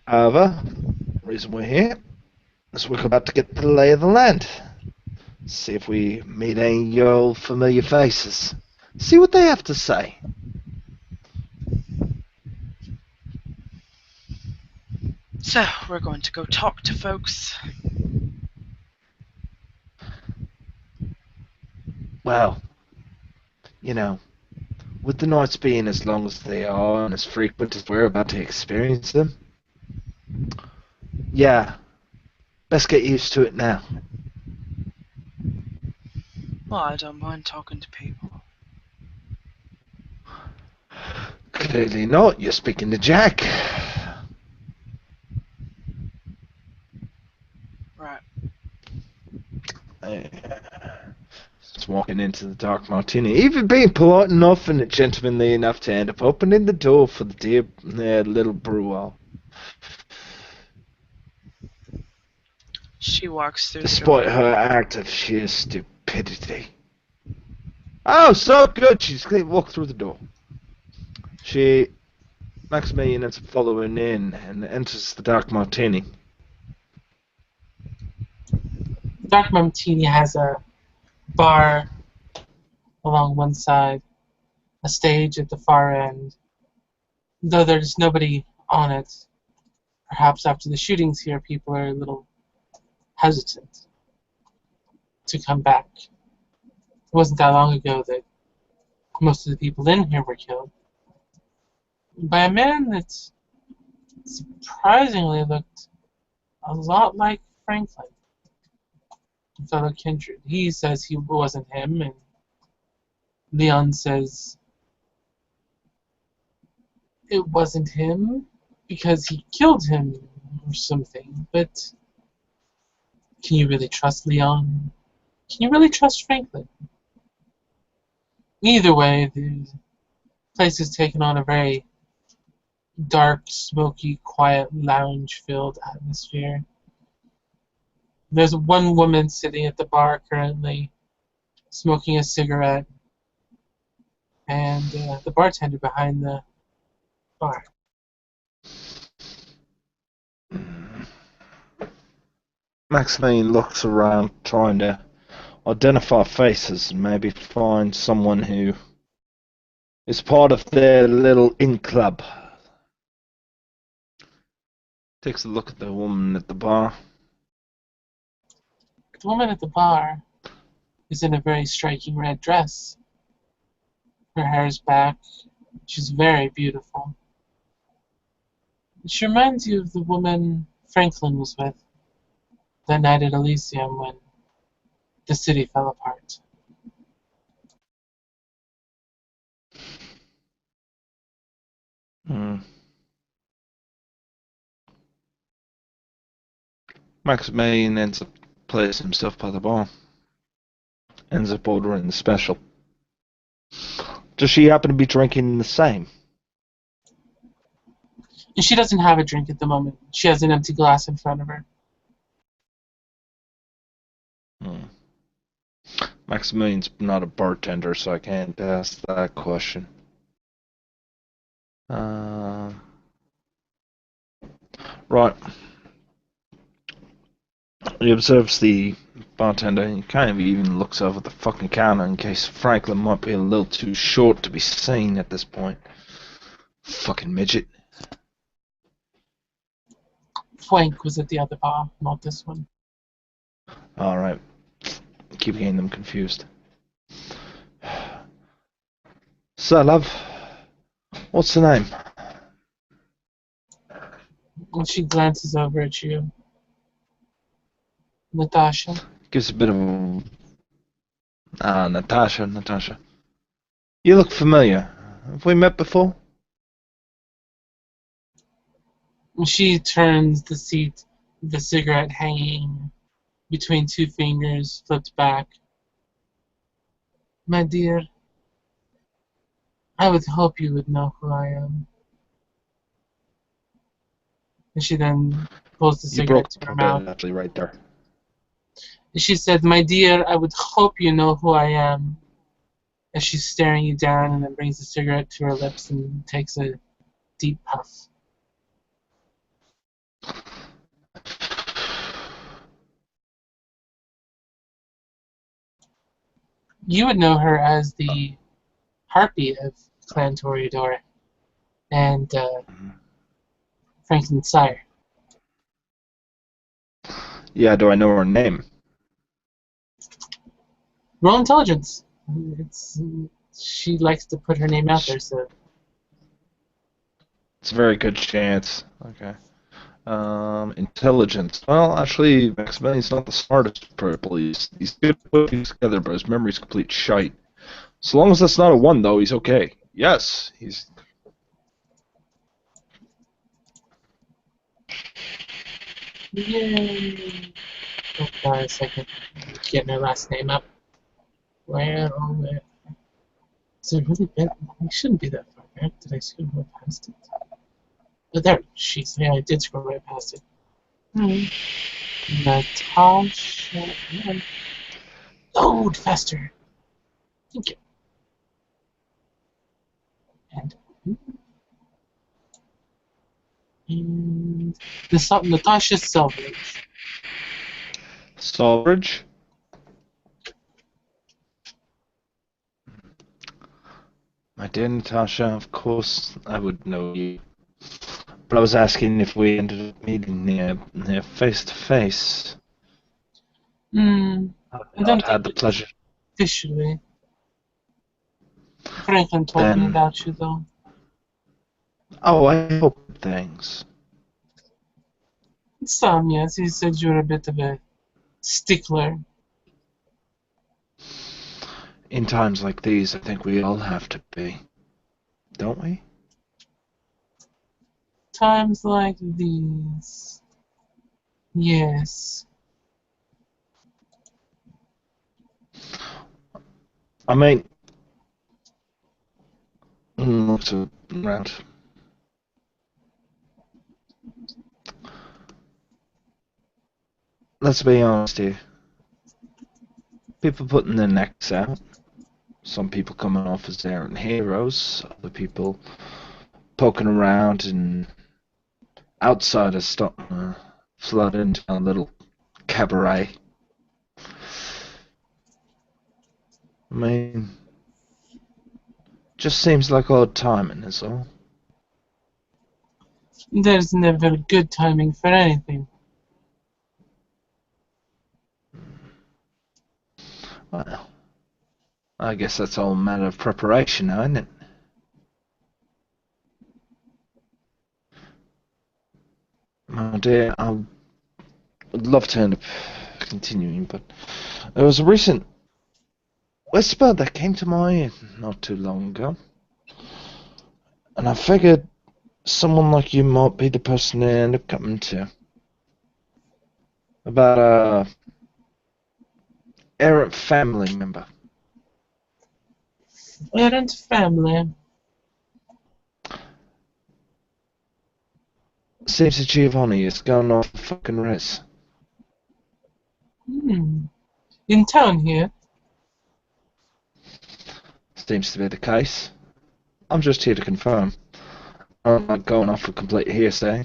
However, the reason we're here is we're about to get the lay of the land. See if we meet any of your old familiar faces. See what they have to say. So, we're going to go talk to folks. Well, you know, with the nights being as long as they are and as frequent as we're about to experience them, yeah, best get used to it now. Well, I don't mind talking to people. Clearly not. You're speaking to Jack. Right. Just walking into the dark martini, even being polite enough and gentlemanly enough to end up opening the door for the dear little brewer. She walks through the Despite door. her act of sheer stupidity. Oh, so good! She's walked through the door. Maximilian ends up following in and enters the dark martini. Dark Martini has a bar along one side, a stage at the far end. Though there's nobody on it, perhaps after the shootings here, people are a little hesitant to come back. It wasn't that long ago that most of the people in here were killed by a man that surprisingly looked a lot like Franklin, fellow kindred. He says he wasn't him, and Leon says it wasn't him because he killed him or something. But can you really trust Leon? Can you really trust Franklin? Either way, the place has taken on a very dark, smoky, quiet, lounge-filled atmosphere. There's one woman sitting at the bar currently, smoking a cigarette, and the bartender behind the bar. Maximilian looks around, trying to identify faces and maybe find someone who is part of their little inn club. Takes a look at the woman at the bar. The woman at the bar is in a very striking red dress. Her hair is back. She's very beautiful. She reminds you of the woman Franklin was with that night at Elysium when the city fell apart. Maximilian ends up placing himself by the bar. Ends up ordering the special. Does she happen to be drinking the same? And she doesn't have a drink at the moment. She has an empty glass in front of her. Maximilian's not a bartender, so I can't ask that question. Right. He observes the bartender and he kind of even looks over the fucking counter in case Franklin might be a little too short to be seen at this point. Fucking midget. Flank was at the other bar, not this one. Alright. Keep getting them confused. So, love, what's the name? And she glances over at you. Natasha. Gives a bit of a... Natasha. You look familiar. Have we met before? And she turns the seat, the cigarette hanging between two fingers, flipped back. My dear, I would hope you would know who I am. And she then pulls the You broke cigarette to up her a mouth. bit, actually, right there. She said, "My dear, I would hope you know who I am." As she's staring you down and then brings a cigarette to her lips and takes a deep puff. You would know her as the harpy of Clan Toreador and Franklin's sire. Yeah, do I know her name? Roll intelligence. She likes to put her name out there, so It's a very good chance. Okay. Intelligence. Well, actually, Maximilian's not the smartest purple. He's good at putting things together, but his memory's complete shite. So long as that's not a 1, though, he's okay. Yes, he's... yay! Oh, God, a second. Getting her last name up. Where? Is it really bad? It shouldn't be that far back. Did I scroll right past it? Oh, there. Jeez, yeah, I did scroll right past it. Natasha. Load faster. Thank you. And Natasha Selvage. Solbridge? My dear Natasha, of course I would know you. But I was asking if we ended up meeting near face to face. I I've don't not think had the pleasure. officially. Franklin told me Then, about you, though. oh, I hope things. Some, yes. He said you're a bit of a stickler. In times like these, I think we all have to be, don't we? Times like these. Yes. I mean, look around. Let's be honest here. People putting their necks out. Some people coming off as errant heroes. Other people poking around and outsiders starting to flood into a little cabaret. I mean, just seems like odd timing is all. There's never good timing for anything. Well, I guess that's all a matter of preparation now, isn't it? Oh dear, I would love to end up continuing, but there was a recent whisper that came to my ear not too long ago. And I figured someone like you might be the person to end up coming to. About a errant family member. Errant family. Seems that Giovanni is going off the fucking res. In town here. Seems to be the case. I'm just here to confirm. I'm not going off for complete hearsay.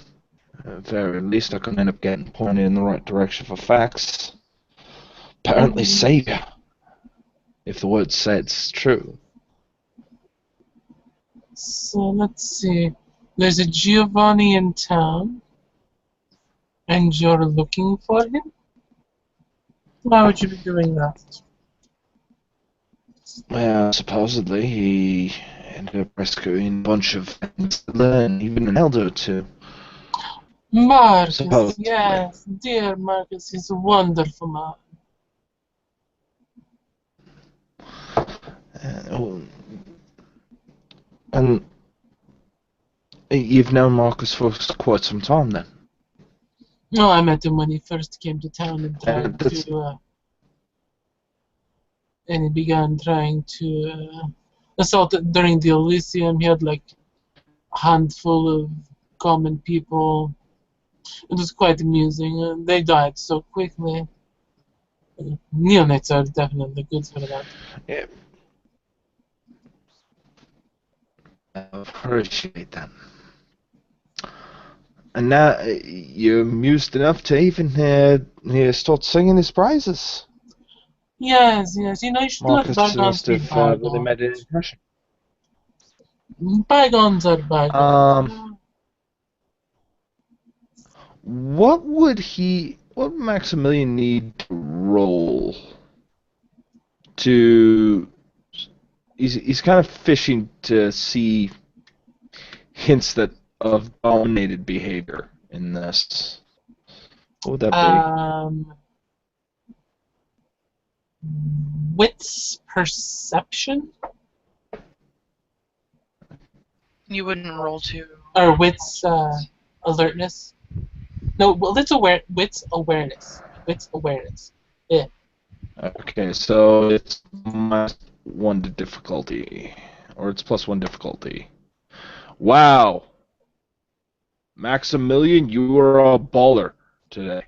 At the very least, I can end up getting pointed in the right direction for facts. Apparently, savior. If the word said's true. So let's see. There's a Giovanni in town. And you're looking for him? Why would you be doing that? Well, supposedly he ended up rescuing a bunch of and even an elder or two. Marcus, Supposedly. yes, dear Marcus, he's a wonderful man. And you've known Marcus for quite some time then? No, I met him when he first came to town and he began trying to assault during the Elysium. He had like a handful of common people. It was quite amusing. They died so quickly. Neonates are definitely good for that. Yeah, I appreciate that. And now you're amused enough to even start singing his praises. Yes, yes. You should let Marcus bygones must be have really made an bygones. impression. Bygones are bygones. Um, what would Maximilian need to roll to? He's kind of fishing to see hints that of dominated behavior in this. What would that be? Wits perception You wouldn't roll to. or wits alertness. No, well, it's wits awareness. Wits awareness. Yeah. Okay, so it's -1 to difficulty, or it's +1 difficulty. Wow, Maximilian, you are a baller today.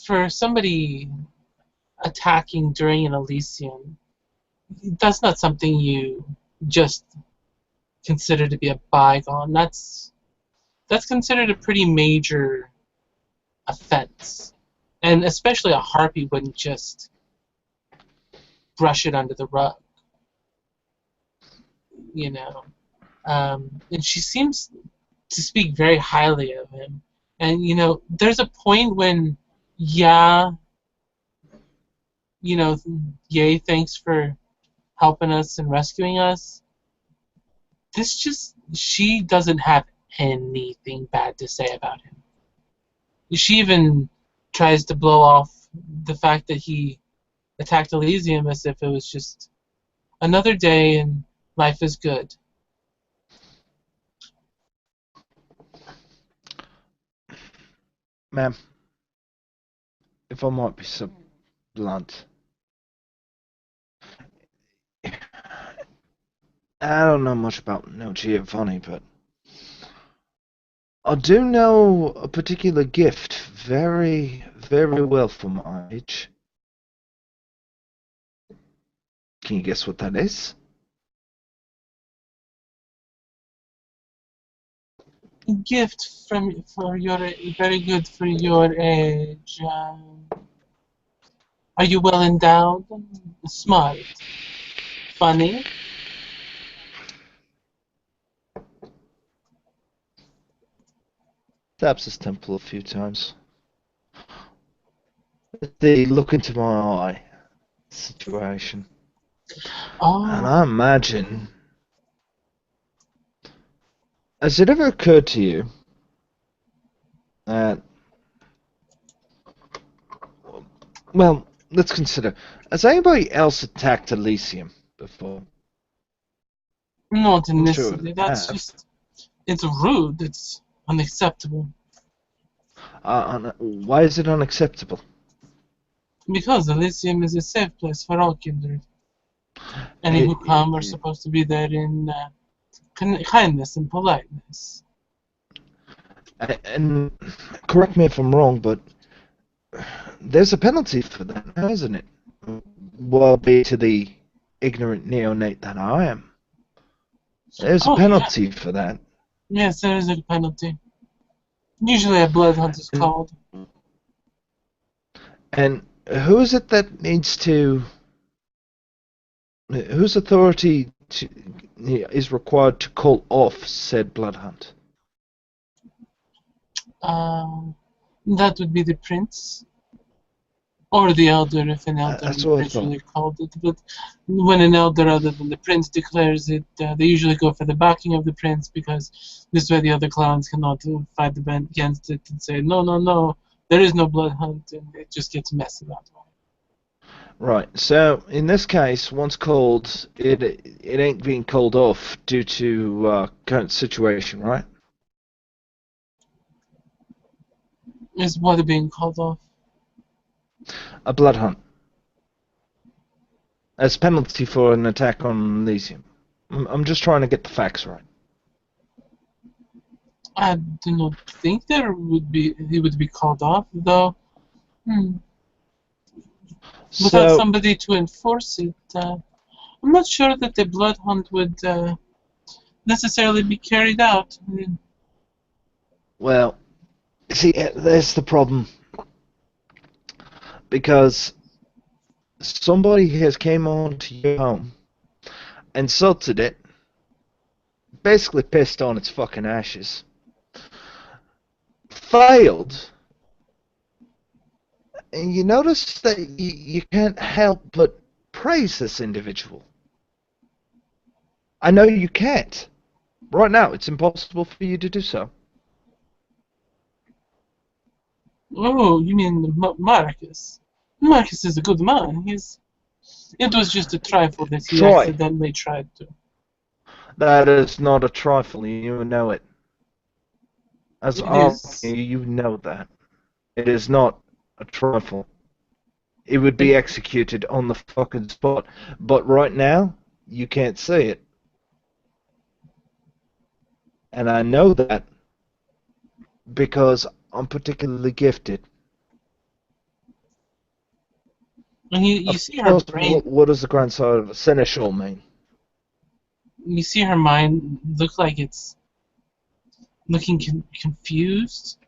For somebody attacking during an Elysium, that's not something you just consider to be a bygone. That's considered a pretty major offense, and especially a harpy wouldn't just brush it under the rug, you know. And she seems to speak very highly of him. And there's a point when, yeah, yay, thanks for helping us and rescuing us. She doesn't have anything bad to say about him. She even tries to blow off the fact that he attacked Elysium as if it was just another day and life is good. Ma'am, if I might be so blunt, I don't know much about No Giovanni, but I do know a particular gift very, very well for my age. Can you guess what that is? Gift for your very good for your age. Are you well endowed? Smart? Funny? Taps his temple a few times. They look into my eye situation. And Oh, I imagine, has it ever occurred to you that, well, let's consider, has anybody else attacked Elysium before? not I'm sure necessarily. they That's have. just, it's rude. It's unacceptable. Why is it unacceptable? Because Elysium is a safe place for all kindred. Any who come are It, supposed to be there in kindness and politeness. and correct me if I'm wrong, but there's a penalty for that, isn't it? Well, be to the ignorant neonate that I am. There's a Oh, yeah. penalty for that. Yes, there is a penalty. Usually a blood hunt is And, called. and who is it that needs to? Whose authority is required to call off said blood hunt? Um, that would be the prince. Or the elder, if an elder That's what I thought. individually called it. But when an elder other than the prince declares it, they usually go for the backing of the prince because this way the other clowns cannot fight against it and say, no, no, no, there is no blood hunt, and it just gets messy that way. Right. So in this case, once called, it ain't being called off due to current situation, right? Is what being called off? A blood hunt as penalty for an attack on Elysium. I'm just trying to get the facts right. I do not think he would be called off, though. Hmm. Without So, somebody to enforce it, I'm not sure that the blood hunt would necessarily be carried out. well, see, there's the problem. Because somebody has came onto your home, insulted it, basically pissed on its fucking ashes, failed, and you notice that you can't help but praise this individual. I know you can't. Right now, it's impossible for you to do so. Oh, you mean Marcus? Marcus is a good man. It was just a trifle that he Troy, accidentally tried to. that is not a trifle, you know it. As It all is. you know that. It is not a trifle. It would It, be executed on the fucking spot. But right now, you can't see it. And I know that because I'm particularly gifted. and you Of see her course, brain. what does the grandsire of a seneschal mean? You see her mind look like it's looking confused,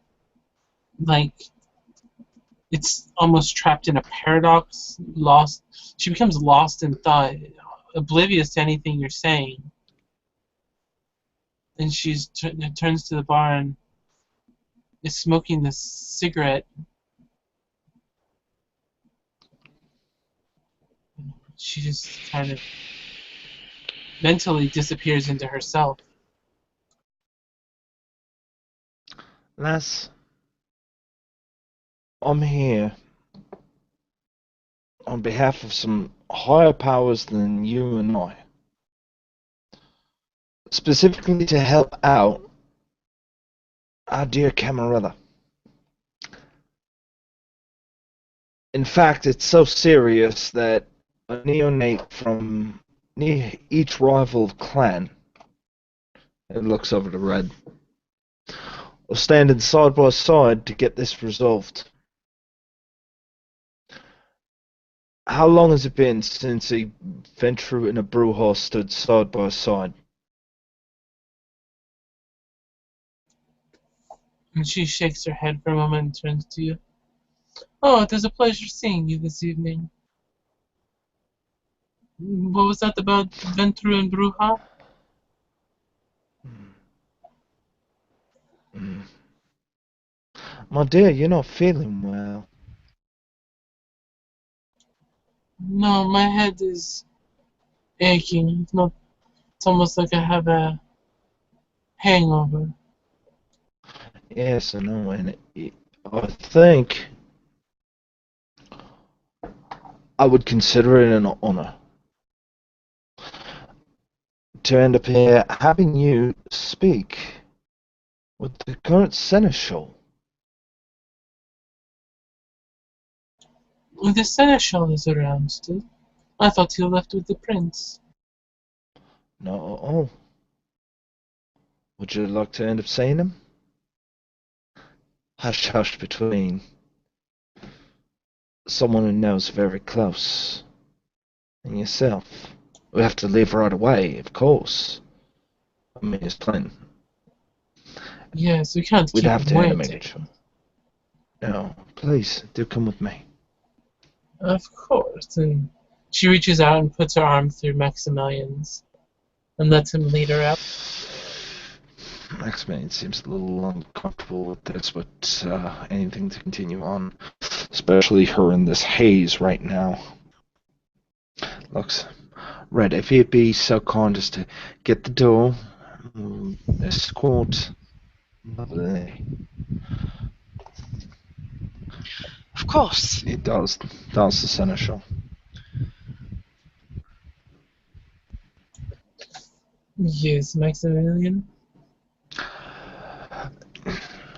like it's almost trapped in a paradox. Lost. She becomes lost in thought, oblivious to anything you're saying. And turns to the bar and is smoking this cigarette. She just kind of mentally disappears into herself. Lass, I'm here on behalf of some higher powers than you and I. Specifically to help out our dear Camarilla. In fact, it's so serious that a neonate from each rival clan, it looks over to Red, are standing side by side to get this resolved. How long has it been since a Ventru and a Brewhorse stood side by side? And she shakes her head for a moment and turns to you. Oh, it is a pleasure seeing you this evening. What was that about Ventru and Bruja? Mm. My dear, you're not feeling well. No, my head is aching. It's not. It's almost like I have a hangover. Yes, I know, and I think I would consider it an honor to end up here having you speak with the current seneschal. The seneschal is around still. I thought he left with the prince. No, oh, would you like to end up seeing him? Hush, hush between someone who knows very close and yourself. We have to leave right away, of course. I mean, it's plain. Yes, we can't We'd keep have him to animate waiting. it. No, please, do come with me. Of course. And she reaches out and puts her arm through Maximilian's and lets him lead her out. Maximilian seems a little uncomfortable with this, but anything to continue on, especially her in this haze right now. Looks, Red, if you'd be so kind as to get the door, escort. Lovely. Of course. It does the seneschal. Yes, Maximilian.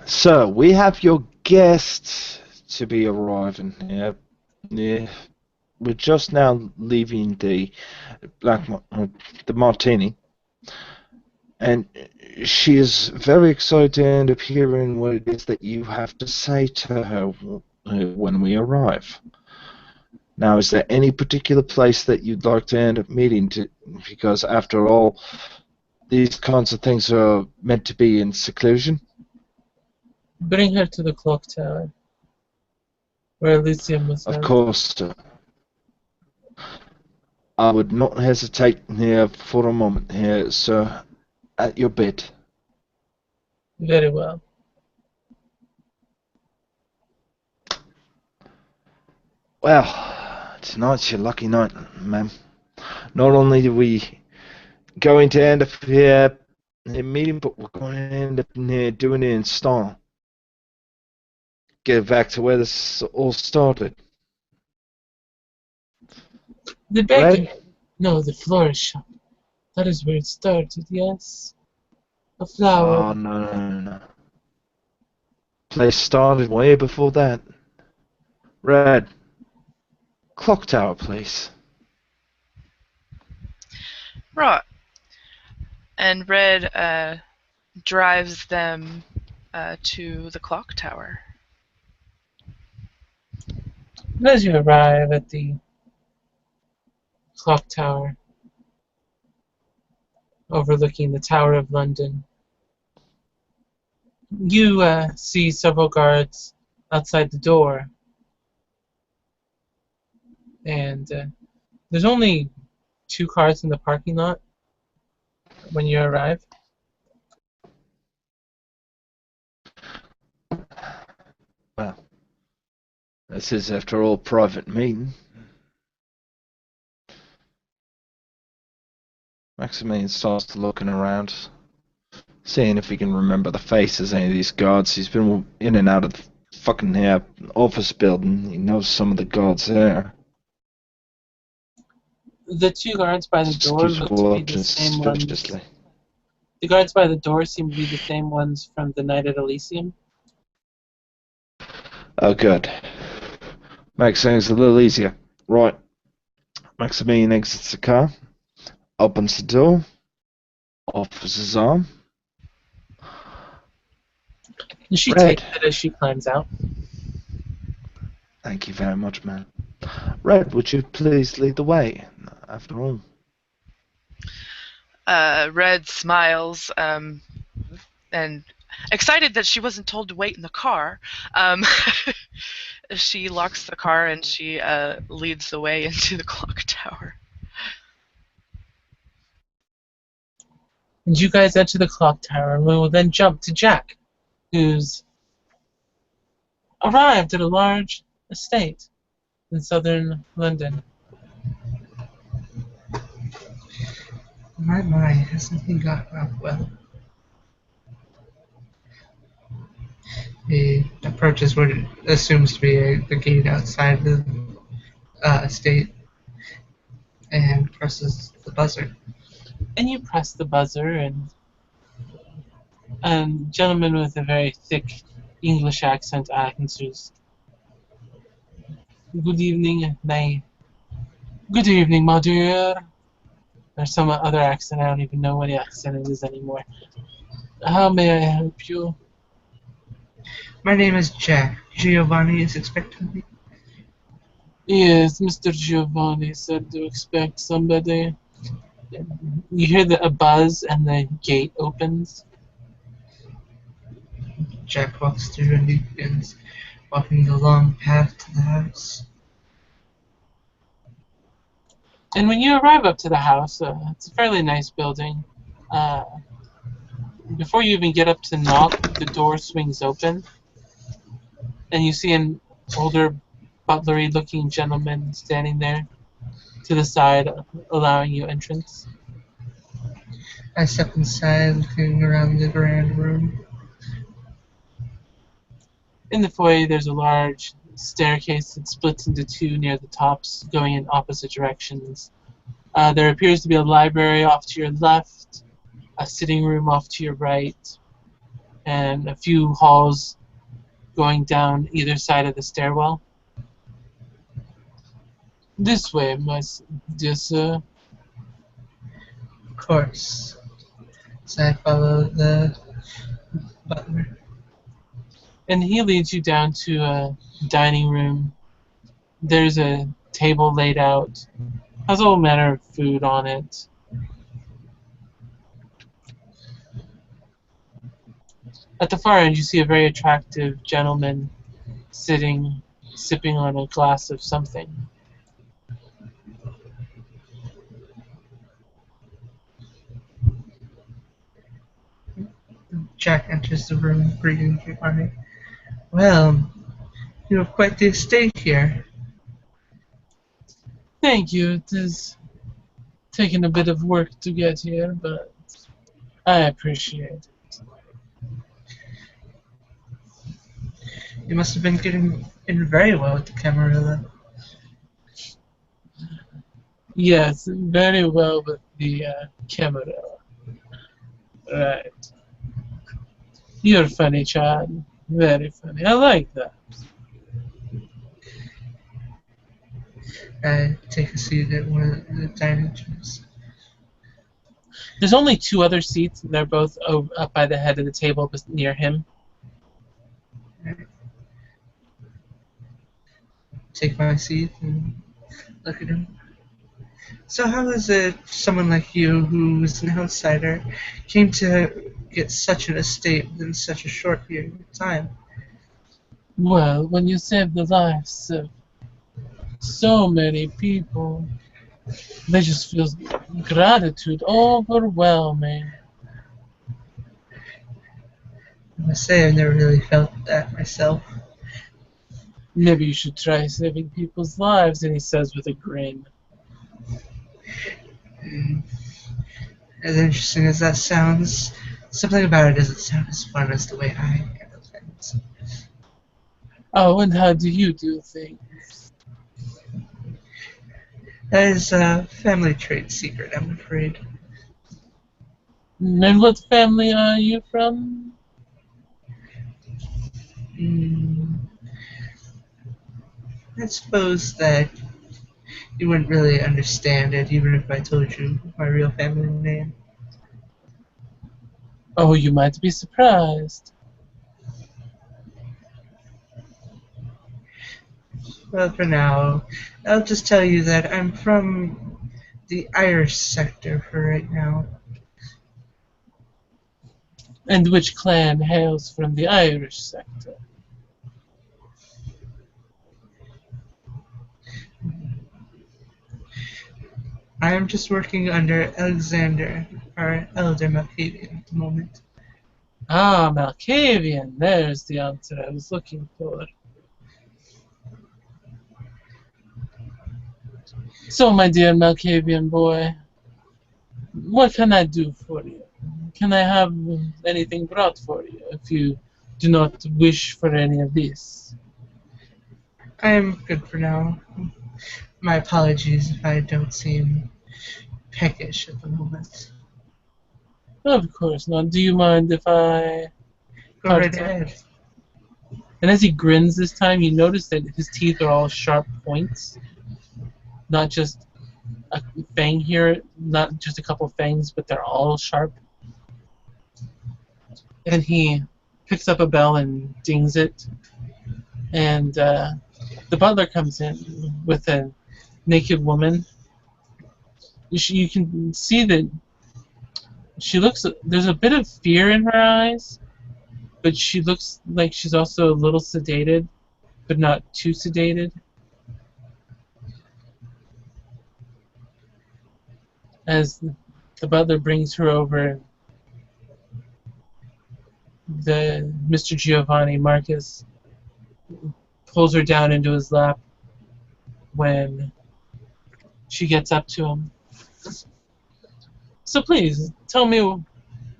So, we have your guest to be arriving here. Yeah, we're just now leaving the the martini, and She is very excited to end up hearing what it is that you have to say to her when we arrive. Now, is there any particular place that you'd like to end up meeting to? Because after all, these kinds of things are meant to be in seclusion. Bring her to the clock tower, where Elysium was Of held. course, I would not hesitate here for a moment here, sir. At your bid. Very well. Well, tonight's your lucky night, ma'am. Not only do we going to end up here in a meeting, but we're going to end up in here doing it in style. Get back to where this all started. The bakery. Red? No, the florist shop. That is where it started, yes. A flower. Oh, no. Place started way before that. Red. Clock tower, please. Right. And Red drives them to the clock tower. And as you arrive at the clock tower, overlooking the Tower of London, you see several guards outside the door. And there's only 2 cars in the parking lot when you arrive. Well, this is, after all, private meeting. Maximilian starts looking around, seeing if he can remember the faces of any of these guards. He's been in and out of the fucking office building. He knows some of the guards there. The 2 guards by the Just door keeps look to be the watching same ones. suspiciously. The guards by the door seem to be the same ones from the night at Elysium. Oh, good. Makes things a little easier. Right. Maximilian exits the car, opens the door, offers his arm. And she Red. takes it as she climbs out. Thank you very much, man. Red, would you please lead the way? After all. Red smiles and excited that she wasn't told to wait in the car. She locks the car and she leads the way into the clock tower. And you guys enter the clock tower, and we will then jump to Jack, who's arrived at a large estate in southern London. My, hasn't he got off well? He approaches what it assumes to be the gate outside the estate and presses the buzzer. And you press the buzzer, and a gentleman with a very thick English accent answers. Good evening, Good evening, my dear. There's some other accent. I don't even know what accent it is anymore. How may I help you? My name is Jack. Giovanni is expecting me. Yes, Mr. Giovanni said to expect somebody. You hear a buzz, and the gate opens. Jack walks through and he begins walking the long path to the house. And when you arrive up to the house, it's a fairly nice building. Before you even get up to knock, the door swings open, and you see an older, butlery-looking gentleman standing there to the side, allowing you entrance. I step inside, looking around the grand room. In the foyer, there's a large staircase that splits into 2 near the tops, going in opposite directions. There appears to be a library off to your left, a sitting room off to your right, and a few halls going down either side of the stairwell. This way, my dear sir. Of course. as I follow the butler. And he leads you down to a dining room. There's a table laid out, has all manner of food on it. At the far end, you see a very attractive gentleman sitting, sipping on a glass of something. Jack enters the room, breathing hard. Well, you have quite the estate here. Thank you. It has taken a bit of work to get here, but I appreciate it. You must have been getting in very well with the Camarilla. Yes, very well with the camera. Right. You're funny, Chad. Very funny. I like that. I take a seat at one of the dining chairs. There's only two other seats. They're both up by the head of the table near him. I take my seat and look at him. So how is it someone like you, who's an outsider, came to get such an estate within such a short period of time? Well, when you save the lives of so many people, they just feel gratitude overwhelming. I must say I've never really felt that myself. Maybe you should try saving people's lives, and he says with a grin. And as interesting as that sounds, something about it doesn't sound as fun as the way I handle things. Oh, and how do you do things? That is a family trade secret, I'm afraid. And what family are you from? Mm, I suppose that you wouldn't really understand it even if I told you my real family name. Oh, you might be surprised. Well, for now, I'll just tell you that I'm from the Irish sector for right now. And which clan hails from the Irish sector? I am just working under Alexander, our elder Malkavian at the moment. Ah, Malkavian. There's the answer I was looking for. So, my dear Malkavian boy, what can I do for you? Can I have anything brought for you if you do not wish for any of this? I am good for now. My apologies if I don't seem peckish at the moment. Of course not. Do you mind if I Go right ahead. partake? And as he grins this time, you notice that his teeth are all sharp points, not just a fang here, not just a couple fangs, but they're all sharp. And he picks up a bell and dings it, and the butler comes in with a naked woman. You can see that she looks. There's a bit of fear in her eyes, but she looks like she's also a little sedated, but not too sedated. As the butler brings her over, the Mr. Giovanni Marcus pulls her down into his lap when she gets up to him. So please, tell me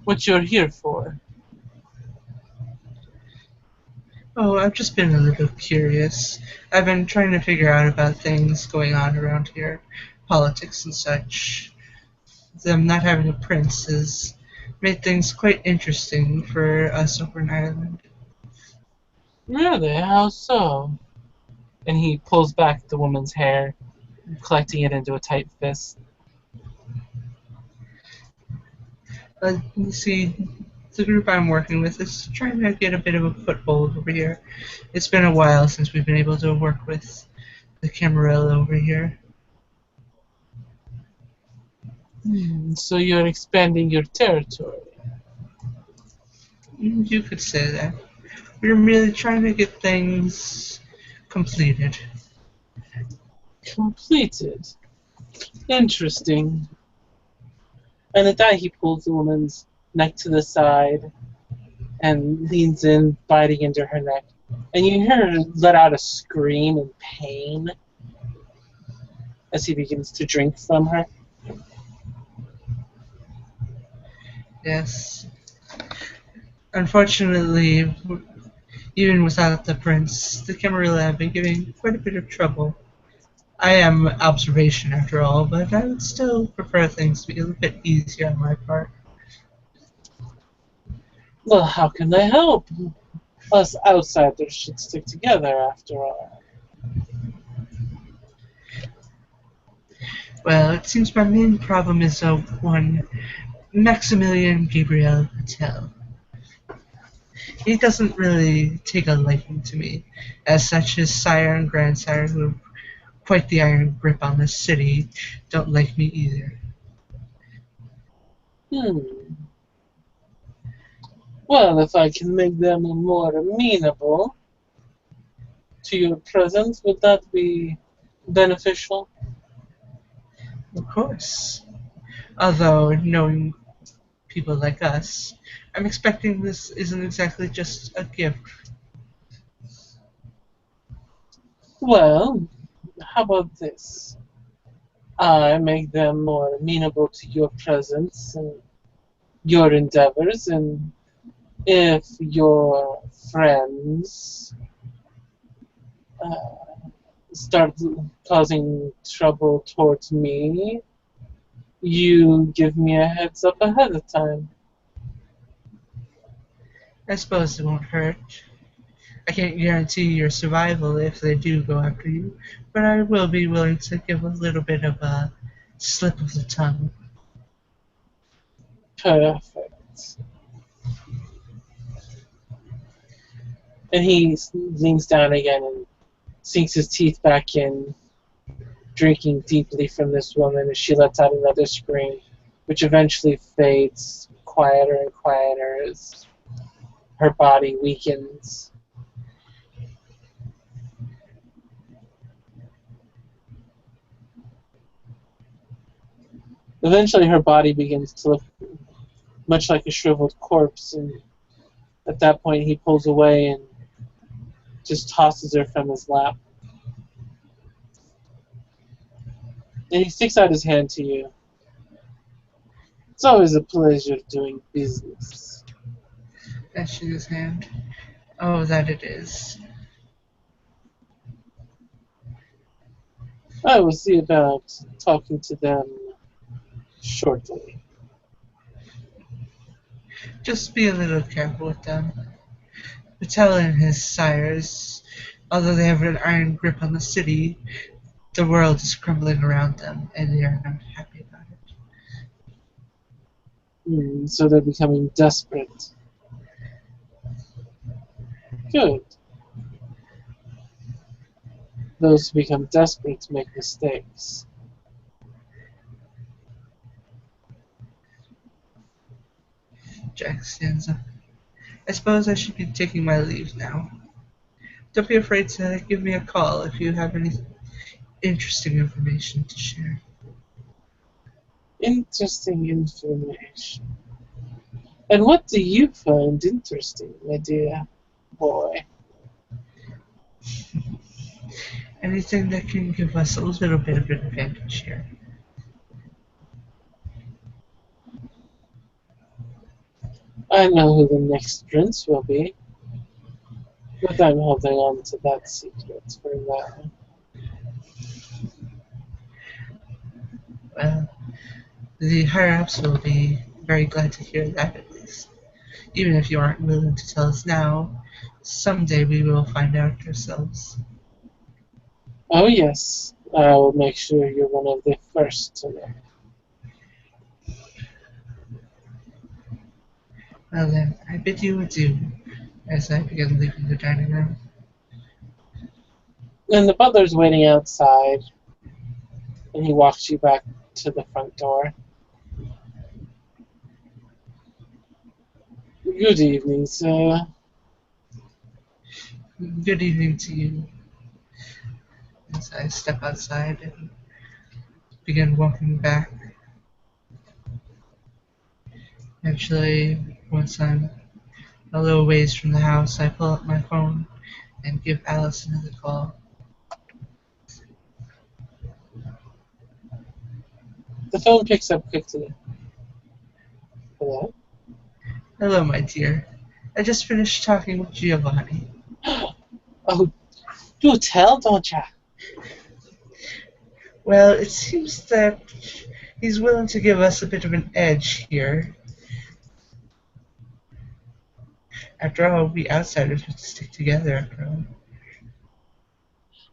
what you're here for. Oh, I've just been a little curious. I've been trying to figure out about things going on around here, politics and such. Them not having a prince has made things quite interesting for us over in Ireland. Really? How so? And he pulls back the woman's hair, collecting it into a tight fist. You see, the group I'm working with is trying to get a bit of a foothold over here. It's been a while since we've been able to work with the Camarilla over here. So you're expanding your territory. You could say that. We're merely trying to get things completed. Completed. Interesting. And at that, he pulls the woman's neck to the side and leans in, biting into her neck. And you hear her let out a scream in pain as he begins to drink from her. Yes. Unfortunately, even without the prince, the Camarilla have been giving quite a bit of trouble. I am observation after all, but I would still prefer things to be a little bit easier on my part. Well, how can I help? Us outsiders should stick together after all. Well, it seems my main problem is one Maximilian Gabriel Patel. He doesn't really take a liking to me. As such, his sire and grandsire, who have quite the iron grip on the city, don't like me either. Hmm. Well, if I can make them more amenable to your presence, would that be beneficial? Of course. Although, knowing people like us, I'm expecting this isn't exactly just a gift. Well, how about this? I make them more amenable to your presence and your endeavors, and if your friends uh, start causing trouble towards me, you give me a heads up ahead of time. I suppose it won't hurt. I can't guarantee your survival if they do go after you, but I will be willing to give a little bit of a slip of the tongue. Perfect. And he leans down again and sinks his teeth back in, drinking deeply from this woman as she lets out another scream, which eventually fades quieter and quieter as her body weakens. Eventually, her body begins to look much like a shriveled corpse, and at that point, he pulls away and just tosses her from his lap. And he sticks out his hand to you. It's always a pleasure doing business. Dashing his hand. Oh, that it is. I will see about talking to them shortly. Just be a little careful with them. Patel and his sires, although they have an iron grip on the city, the world is crumbling around them, and they are not happy about it. So they're becoming desperate. Good. Those who become desperate make mistakes. Jack stands up. I suppose I should be taking my leave now. Don't be afraid to give me a call if you have any interesting information to share. Interesting information. And what do you find interesting, my dear boy? Anything that can give us a little bit of an advantage here. I know who the next prince will be, but I'm holding on to that secret for now. Well, the higher ups will be very glad to hear that at least. Even if you aren't willing to tell us now, someday we will find out ourselves. Oh, yes, I will make sure you're one of the first to know. Well then, I bid you adieu as I begin leaving the dining room. And the butler's waiting outside, and he walks you back to the front door. Good evening, sir. Good evening to you as I step outside and begin walking back. Actually, once I'm a little ways from the house, I pull up my phone and give Alice another call. The phone picks up quickly. Hello? Hello, my dear. I just finished talking with Giovanni. Oh, do tell, don't ya? Well, it seems that he's willing to give us a bit of an edge here. After all, we outsiders have to stick together after all.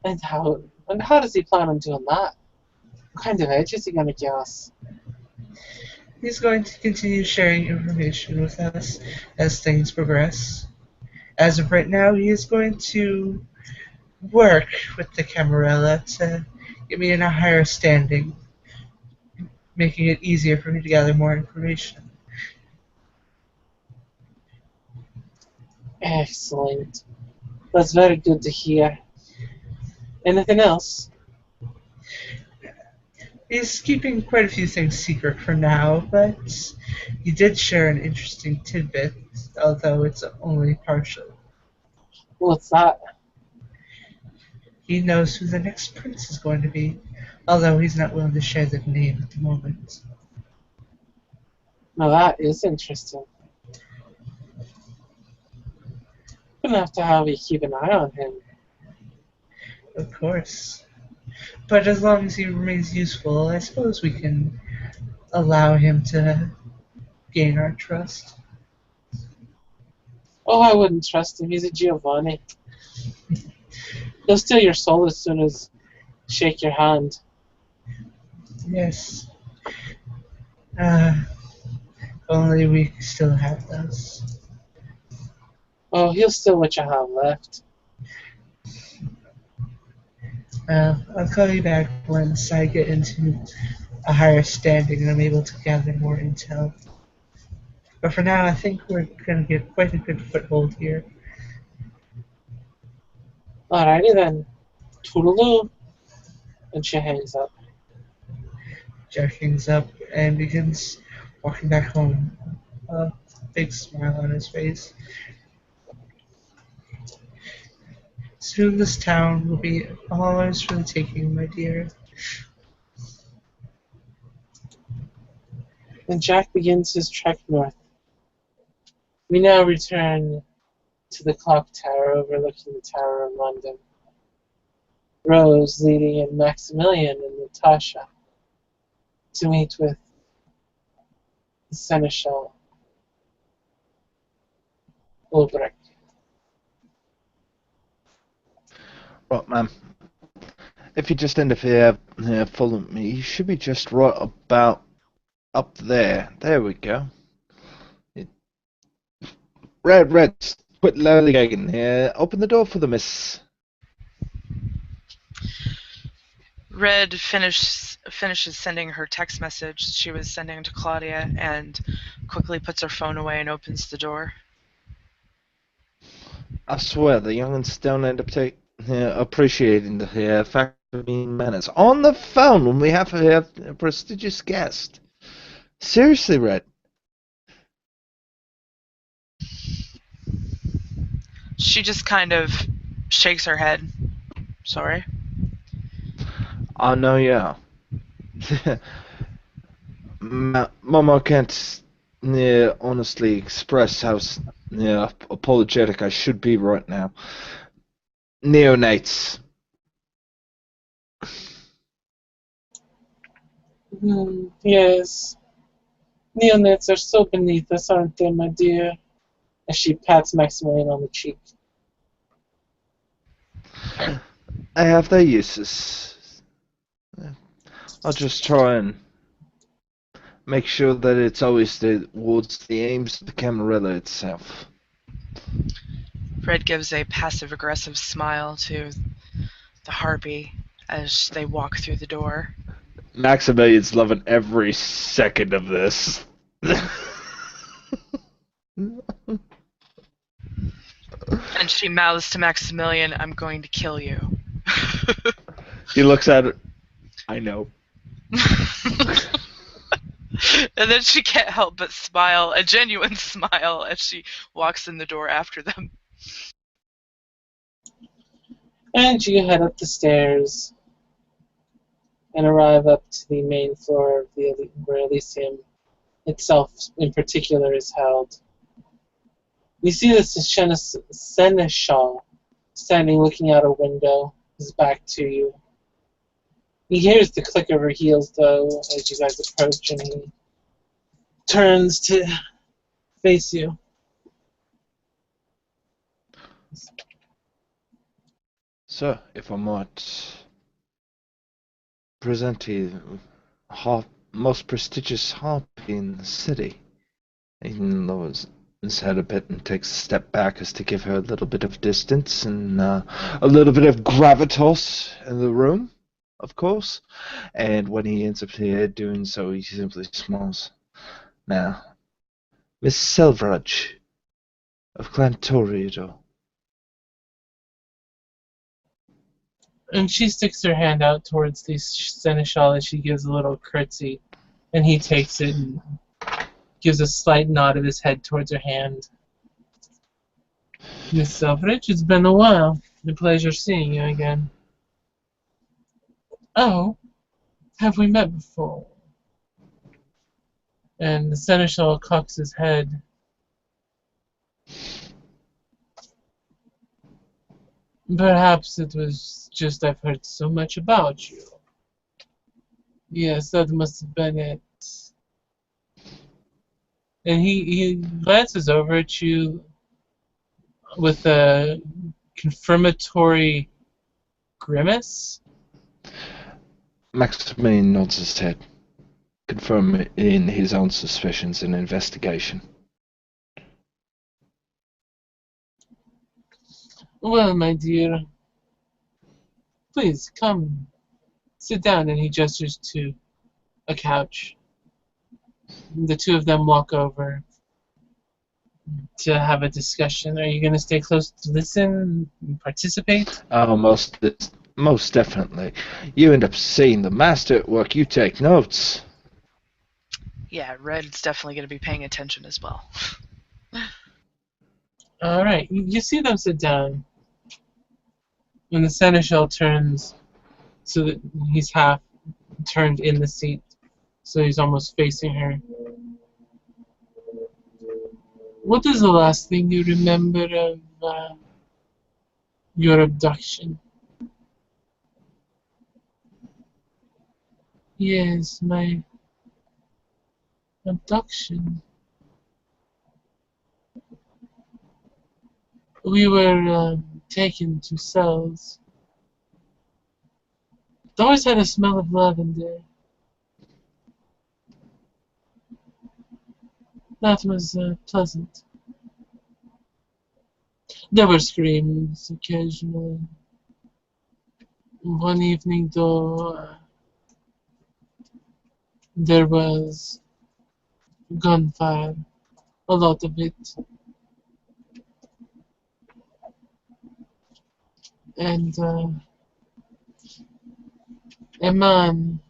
And how does he plan on doing that? What kind of edge is he gonna give us? He's going to continue sharing information with us as things progress. As of right now, he is going to work with the Camarilla to get me in a higher standing, making it easier for me to gather more information. Excellent. That's very good to hear. Anything else? He's keeping quite a few things secret for now, but he did share an interesting tidbit, although it's only partial. What's that? He knows who the next prince is going to be, although he's not willing to share the name at the moment. Now that is interesting. Gonna have you keep an eye on him. Of course. But as long as he remains useful, I suppose we can allow him to gain our trust. Oh, I wouldn't trust him. He's a Giovanni. He'll steal your soul as soon as shake your hand. Yes. Uh, only we still have those. Oh, he'll steal what you have left. I'll call you back once I get into a higher standing and I'm able to gather more intel. But for now, I think we're going to get quite a good foothold here. Alrighty then. Toodaloo. And she hangs up. Jack hangs up and begins walking back home, a big smile on his face. Soon this town will be ours for the taking, my dear. And Jack begins his trek north. We now return to the clock tower overlooking the Tower of London. Rose leading in Maximilian and Natasha to meet with the Seneschal Ulbrich. Right, man. If you just end up here following me, you should be just right about up there. There we go. It, Red, quit lollygagging here. Open the door for the miss. Red finishes sending her text message she was sending to Claudia and quickly puts her phone away and opens the door. I swear, the young'uns don't end up appreciating the fact of being manners. On the phone when we have a prestigious guest. Seriously, Red. She just kind of shakes her head. Sorry. I know, yeah. Mama can't honestly express how apologetic I should be right now. Neonates. Yes, neonates are so beneath us, aren't they, my dear? As she pats Maximilian on the cheek. I have their uses. I'll just try and Make sure that it's always towards the aims of the Camarilla itself. Fred gives a passive-aggressive smile to the harpy as they walk through the door. Maximilian's loving every second of this. And she mouths to Maximilian, "I'm going to kill you." He looks at it. I know. And then she can't help but smile, a genuine smile, as she walks in the door after them. And you head up the stairs and arrive up to the main floor of where Elysium itself in particular is held. You see the seneschal standing looking out a window, his back to you. He hears the click of her heels, though, as you guys approach, and he turns to face you. Sir, if I might present to you most prestigious harpy in the city. He lowers his head a bit and takes a step back as to give her a little bit of distance and a little bit of gravitas in the room, of course. And when he ends up here doing so, he simply smiles. Now, Miss Selvraj of Clan Toreador. And she sticks her hand out towards the seneschal as she gives a little curtsy, and he takes it and gives a slight nod of his head towards her hand. Miss Selfridge, it's been a while. A pleasure seeing you again. Oh, have we met before? And the seneschal cocks his head. Perhaps it was just I've heard so much about you. Yes, that must have been it. And he glances over at you with a confirmatory grimace. Maximilian nods his head, confirming his own suspicions and investigation. Well, my dear, please come, sit down. And he gestures to a couch. The two of them walk over to have a discussion. Are you going to stay close to listen and participate? Oh, most definitely. You end up seeing the master at work. You take notes. Yeah, Red's definitely going to be paying attention as well. All right, you see them sit down. When the seneschal turns, so that he's half turned in the seat, so he's almost facing her. What is the last thing you remember of your abduction? Yes, my abduction. We were taken to cells. It always had a smell of lavender. That was pleasant. There were screams occasionally. One evening, though, there was gunfire, a lot of it. And a man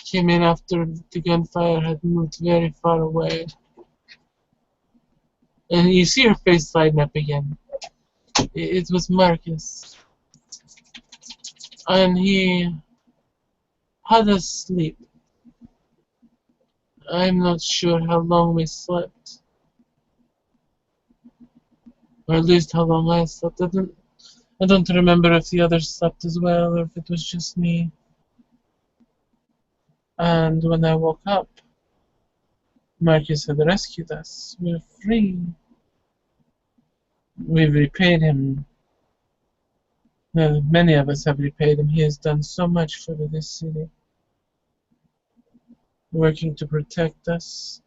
came in after the gunfire had moved very far away. And you see her face lighten up again. It was Marcus. And he had us sleep. I'm not sure how long we slept. Or at least how long I slept. I don't remember if the others slept as well or if it was just me. And when I woke up, Marcus had rescued us. We're free. We've repaid him. Many of us have repaid him. He has done so much for this city. working to protect us.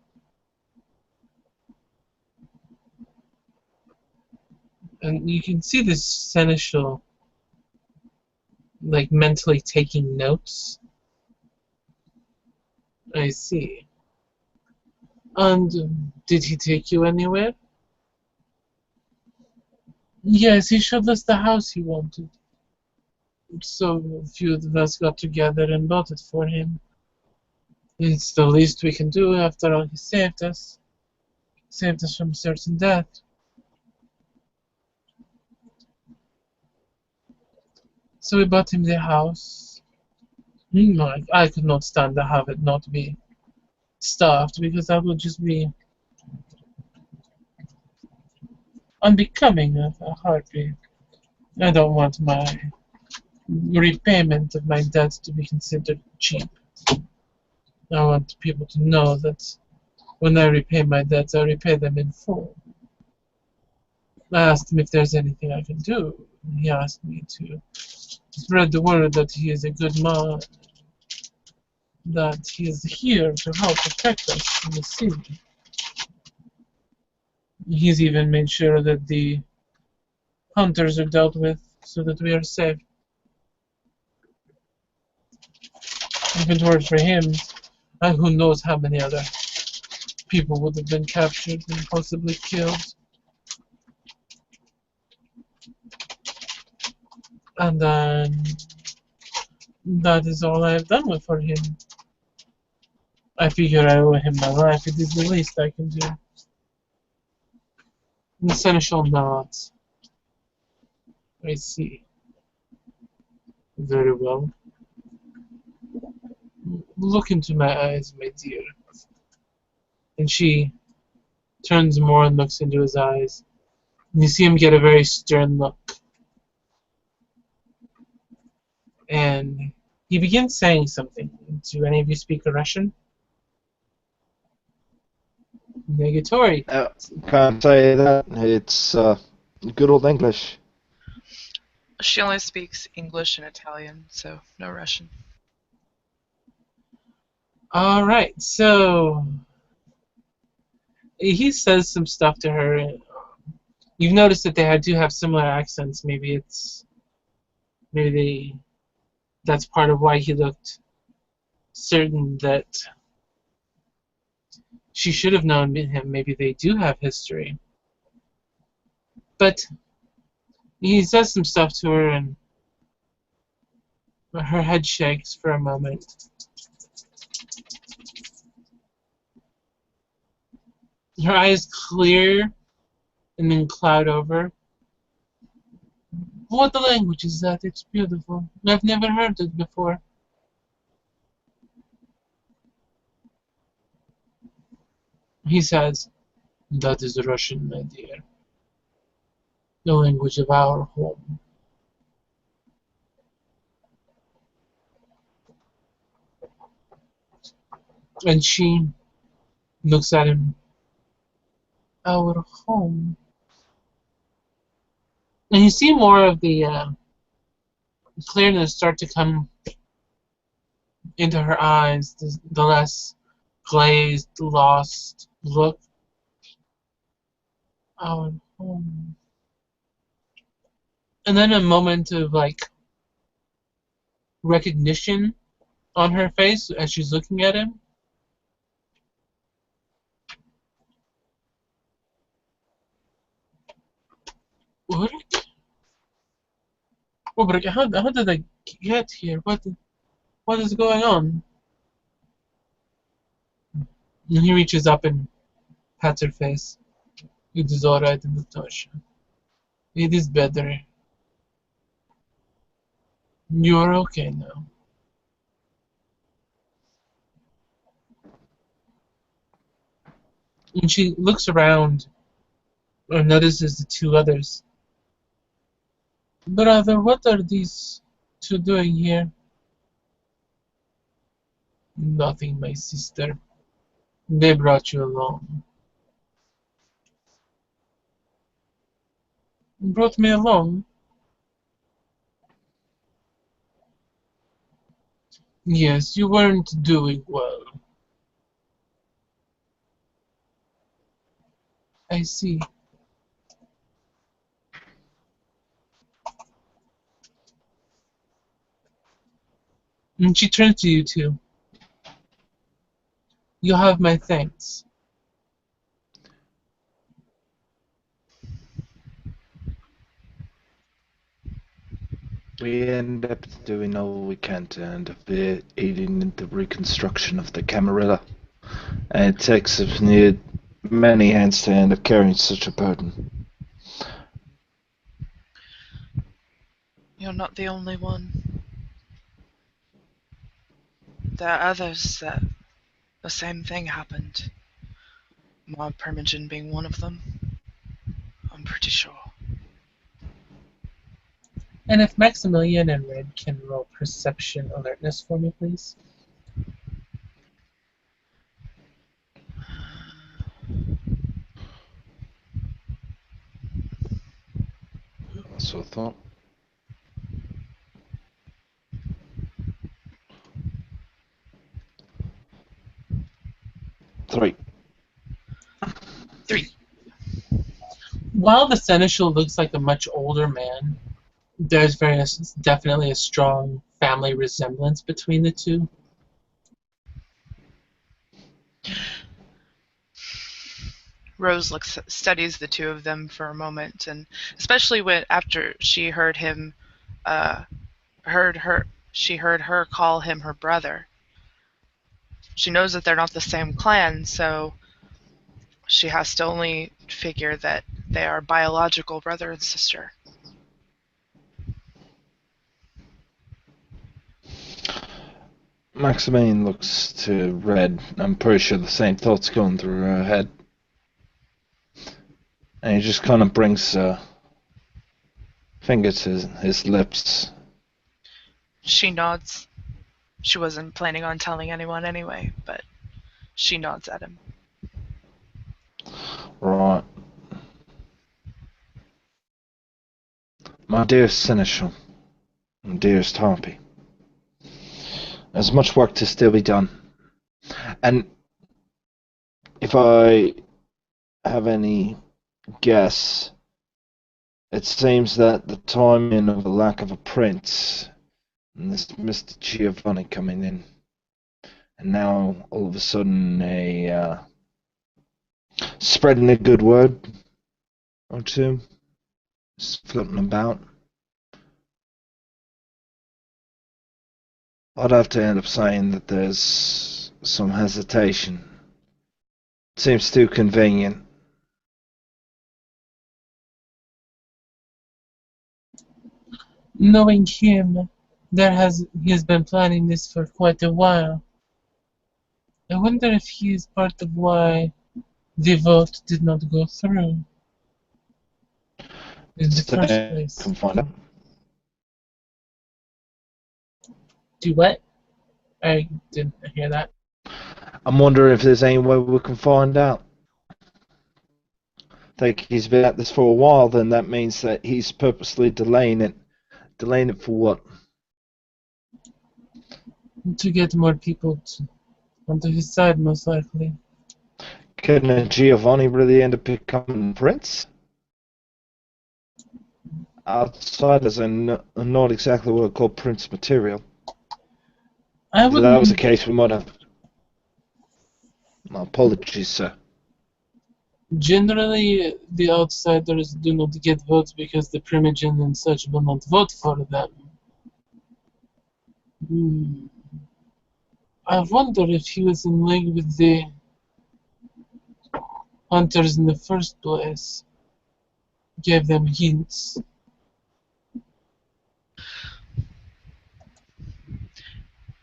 And you can see this seneschal, like, mentally taking notes. I see. And did he take you anywhere? Yes, he showed us the house he wanted. So a few of us got together and bought it for him. It's the least we can do. After all, he saved us. Saved us from certain death. So we bought him the house. I could not stand to have it not be stuffed, because that would just be unbecoming of a heartbeat. I don't want my repayment of my debt to be considered cheap. I want people to know that when I repay my debts, I repay them in full. I asked him if there's anything I can do. He asked me to spread the word that he is a good man, that he is here to help protect us in the city. He's even made sure that the hunters are dealt with so that we are safe. If it weren't for him, and who knows how many other people would have been captured and possibly killed. And then that is all I have done for him. I figure I owe him my life. It is the least I can do. The seneschal nods. I see. Very well. Look into my eyes, my dear. And she turns more and looks into his eyes. And you see him get a very stern look. And he begins saying something. Do any of you speak Russian? Negatory. Can't say that. It's good old English. She only speaks English and Italian, so no Russian. Alright, so he says some stuff to her. You've noticed that they do have similar accents. Maybe that's part of why he looked certain that she should have known him. Maybe they do have history. But he says some stuff to her, and her head shakes for a moment. Her eyes clear and then cloud over. What the language is that? It's beautiful. I've never heard it before. He says, that is Russian, my dear. The language of our home. And she looks at him. Our home. And you see more of the clearness start to come into her eyes, the less glazed, lost look. Our home. And then a moment of like recognition on her face as she's looking at him. What? Ulrich, how did I get here? What is going on? And he reaches up and pats her face. It is alright, Natasha. It is better. You're okay now. And she looks around and notices the two others. Brother, what are these two doing here? Nothing, my sister. They brought you along. Brought me along? Yes, you weren't doing well. I see. And she turns to you two. You'll have my thanks. We end up doing all we can to end up aiding in the reconstruction of the Camarilla. And it takes us near many hands to end up carrying such a burden. You're not the only one. There are others that the same thing happened. Mob Primogen being one of them. I'm pretty sure. And if Maximilian and Red can roll perception alertness for me, please. That's what I thought. 3. 3. While the seneschal looks like a much older man, there's definitely a strong family resemblance between the two. Rose studies the two of them for a moment, and especially when after she heard him, she heard her call him her brother. She knows that they're not the same clan, so she has to only figure that they are biological brother and sister. Maximilian looks to Red. I'm pretty sure the same thoughts going through her head. And he just kind of brings a finger to his lips. She nods. She wasn't planning on telling anyone anyway, but she nods at him. Right. My dearest Seneschal, and dearest Harpy, there's much work to still be done. And if I have any guess, it seems that the timing of the lack of a prince, and this Mr. Giovanni coming in, and now all of a sudden spreading a good word or two, just floating about. I'd have to end up saying that there's some hesitation. It seems too convenient. Knowing him, he has been planning this for quite a while. I wonder if he is part of why the vote did not go through in the first Stay place. can find out. Do what? I didn't hear that. I'm wondering if there's any way we can find out. I think he's been at this for a while, then that means that he's purposely delaying it. Delaying it for what? To get more people onto his side, most likely. Can Giovanni really end up becoming prince? Outsiders are not exactly what I call prince material. I If that was the wouldn't. case, we might have. My apologies, sir. Generally, the outsiders do not get votes because the Primogen and such will not vote for them. Hmm. I wonder if he was in league with the hunters in the first place. Gave them hints.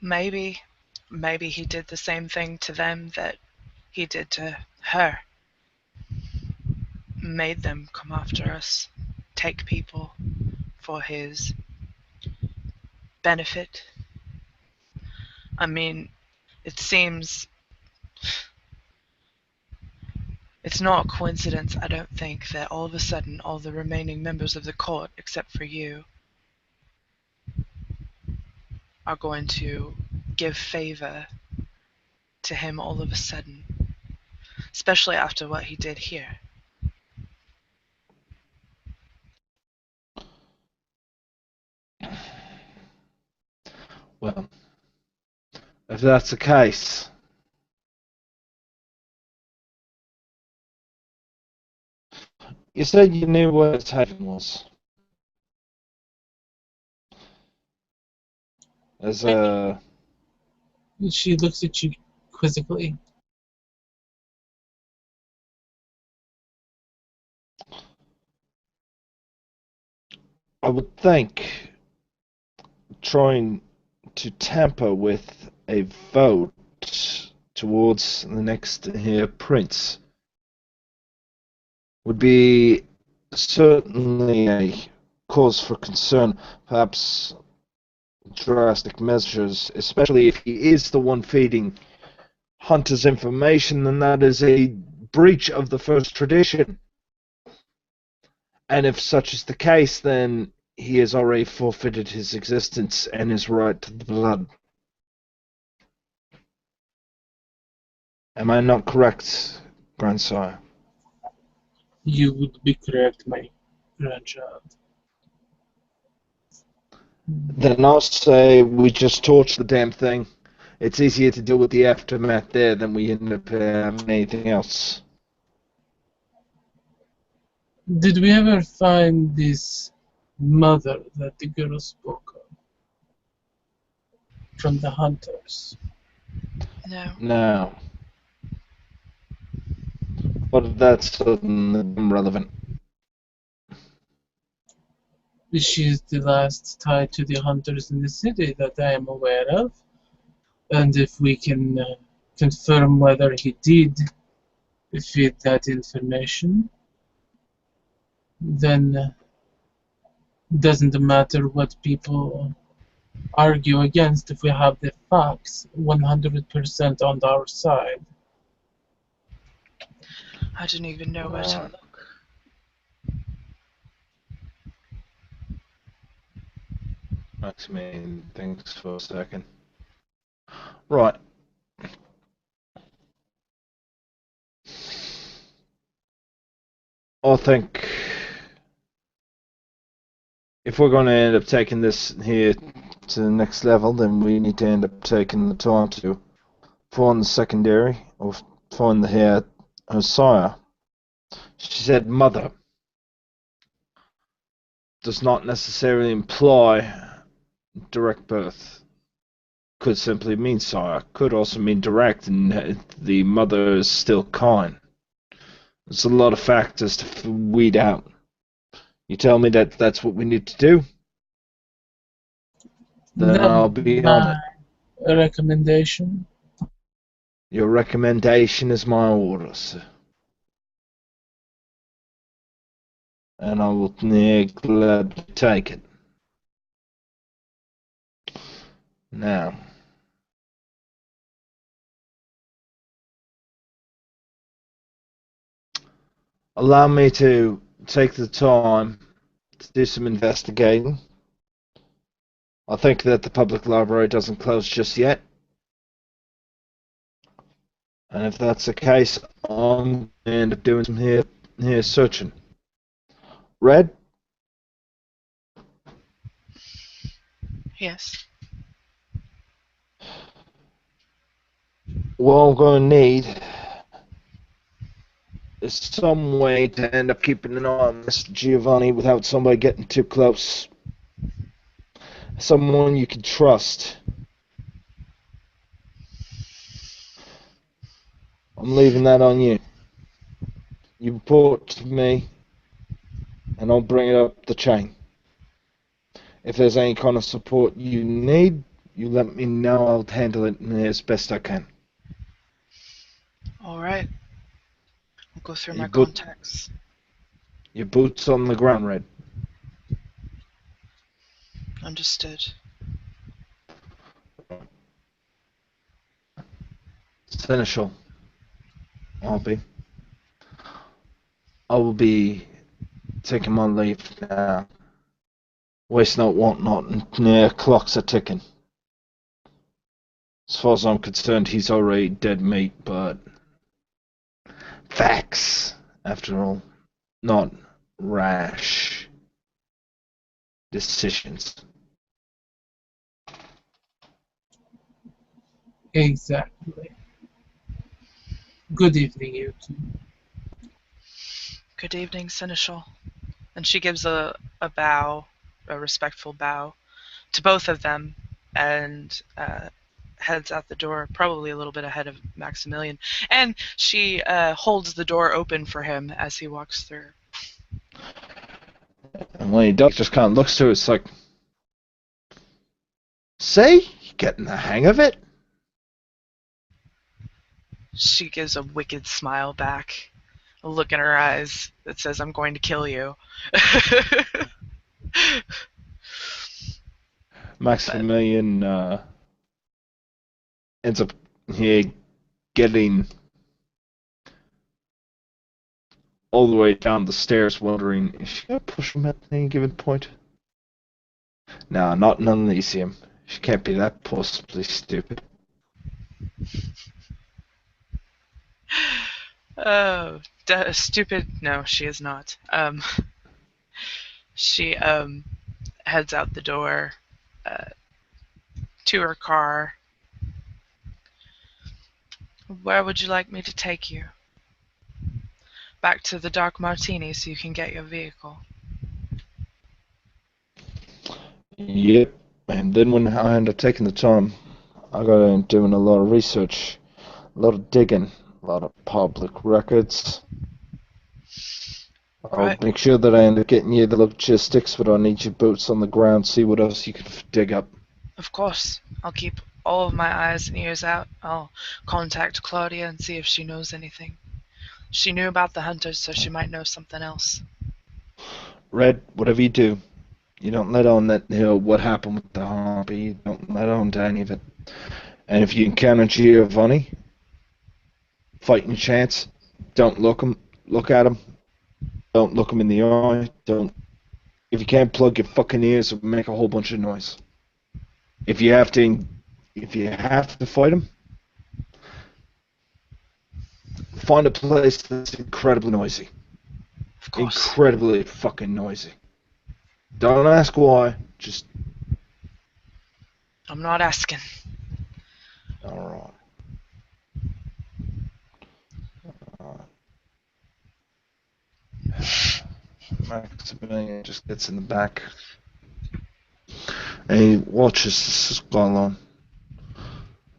Maybe he did the same thing to them that he did to her. Made them come after us, take people for his benefit. I mean, it seems it's not a coincidence, I don't think, that all of a sudden all the remaining members of the court, except for you, are going to give favor to him all of a sudden, especially after what he did here. Well, if that's the case, you said you knew where his haven was. As I She looks at you quizzically. I would think trying to tamper with a vote towards the next here prince would be certainly a cause for concern, perhaps drastic measures, especially if he is the one feeding Hunter's information, then that is a breach of the first tradition. And if such is the case, then he has already forfeited his existence and his right to the blood. Am I not correct, grandsire? You would be correct, my grandchild. Then I'll say we just torch the damn thing. It's easier to deal with the aftermath there than we end up having anything else. Did we ever find this mother that the girl spoke of from the hunters? No. No. But that's suddenly irrelevant. She is the last tied to the hunters in the city that I am aware of. And if we can confirm whether he did feed that information, then doesn't matter what people argue against if we have the facts 100% on our side. I didn't even know where to look. Makes me think for a second. Right. I think if we're going to end up taking this here to the next level, then we need to end up taking the time to find the secondary or find the her sire. She said mother does not necessarily imply direct birth. Could simply mean sire. Could also mean direct, and the mother is still kind. There's a lot of factors to weed out. You tell me that that's what we need to do, then That I'll would be be on my it. recommendation. Your recommendation is my orders, and I will gladly take it. Now, allow me to take the time to do some investigating. I think that the public library doesn't close just yet, and if that's the case, I'm going to end up doing some here searching. Red, Yes. what I'm going to need is some way to end up keeping an eye on Mr. Giovanni without somebody getting too close. Someone you can trust. I'm leaving that on you. You report to me, and I'll bring it up the chain. If there's any kind of support you need, you let me know. I'll handle it as best I can. Alright. I'll go through my Your, boot, contacts. your boots on the ground, Red. Understood. Seneschal, I'll be. I will be taking my leave now. Waste not, want not, and clocks are ticking. As far as I'm concerned, he's already dead meat, but facts, after all, not rash decisions. Exactly. Good evening, you two. Good evening, Seneschal. And she gives a bow, a respectful bow, to both of them and heads out the door, probably a little bit ahead of Maximilian. And she holds the door open for him as he walks through. And when he does, just kind of looks to it, it's like, "See? You getting the hang of it?" She gives a wicked smile back, a look in her eyes that says, I'm going to kill you. But Maximilian ends up here getting all the way down the stairs, wondering, is she gonna push him at any given point? Nah, not in Elysium. She can't be that possibly stupid. oh, stupid. No, she is not. She heads out the door uh, to her car. Where would you like me to take you? Back to the Dark Martini so you can get your vehicle. Yep. And then when I end up taking the time, I got in doing a lot of research, a lot of digging, a lot of public records. I'll Right. make sure that I end up getting you the logistics, but I need your boots on the ground, see what else you can dig up. Of course. I'll keep all of my eyes and ears out. I'll contact Claudia and see if she knows anything. She knew about the hunters, so she might know something else. Red, whatever you do, you don't let on that, what happened with the harpy. You don't let on to any of it. And if you encounter Giovanni, fighting chance, don't look at him. Don't look him in the eye. Don't. If you can't plug your fucking ears or make a whole bunch of noise. If you have to, if you have to fight him, find a place that's incredibly noisy. Of course. Incredibly fucking noisy. Don't ask why. Just I'm not asking. all right. Maximilian just gets in the back and he watches this go along.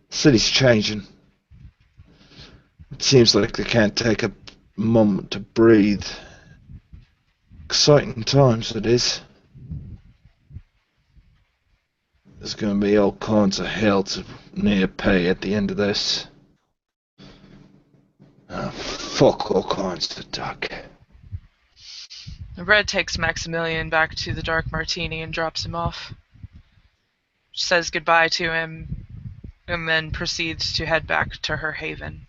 City's changing. It seems like they can't take a moment to breathe. Exciting times it is. There's going to be all kinds of hell to near pay at the end of this. Fuck all kinds of duck. Red takes Maximilian back to the Dark Martini and drops him off. Says goodbye to him, and then proceeds to head back to her haven.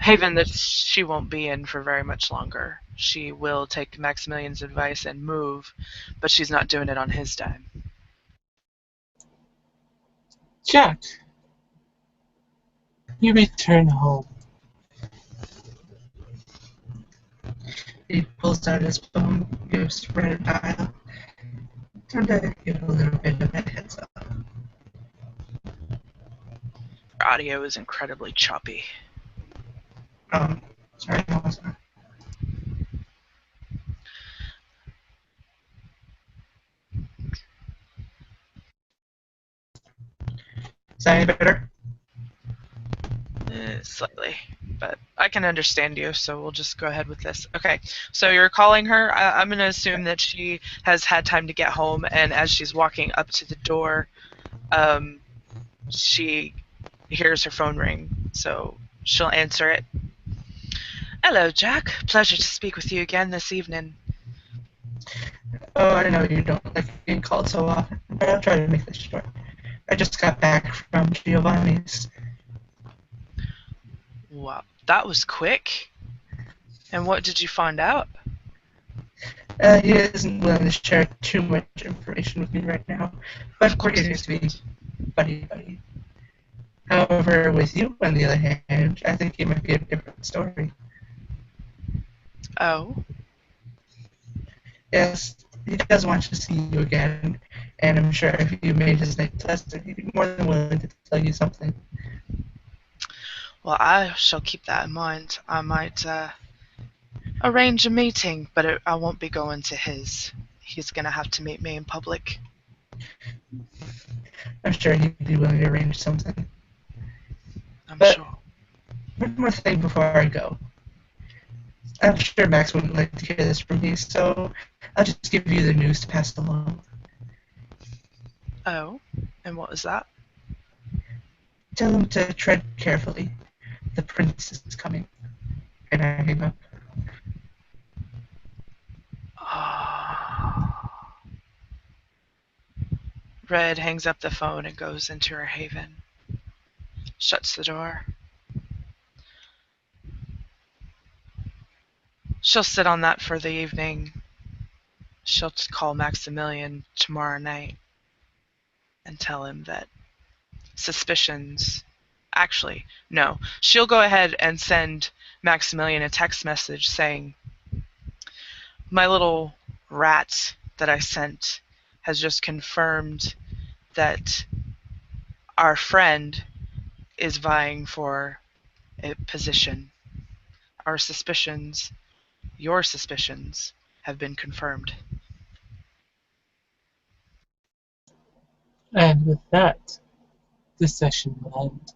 Haven that she won't be in for very much longer. She will take Maximilian's advice and move, but she's not doing it on his dime. Jack, you return home. He pulls out his phone, gives Red a dial. Time to give a little bit of a heads up. Her audio is incredibly choppy. Sorry, what was that? Is that any better? Slightly, but I can understand you, so we'll just go ahead with this. Okay, so you're calling her. I'm going to assume that she has had time to get home, and as she's walking up to the door, she hears her phone ring, so she'll answer it. Hello, Jack. Pleasure to speak with you again this evening. Oh, I know you don't like being called so often, but I'll try to make this short. I just got back from Giovanni's. Wow, that was quick. And what did you find out? He isn't willing to share too much information with me right now, but we're getting to be buddy-buddy. However, with you, on the other hand, I think it might be a different story. Oh, Yes, he does want to see you again. And I'm sure if you made his night pleasant, he'd be more than willing to tell you something. Well, I shall keep that in mind. I might arrange a meeting, but I won't be going to his. He's gonna have to meet me in public. I'm sure he'd be willing to arrange something. I'm But sure. one more thing before I go. I'm sure Max wouldn't like to hear this from me, so I'll just give you the news to pass along. Oh, and what was that? Tell him to tread carefully. The prince is coming. And I hang up. Red hangs up the phone and goes into her haven. Shuts the door. She'll sit on that for the evening. She'll call Maximilian tomorrow night and tell him that suspicions. Actually, no. She'll go ahead and send Maximilian a text message saying, "My little rat that I sent has just confirmed that our friend is vying for a position. Our suspicions, your suspicions, have been confirmed." And with that, this session will end.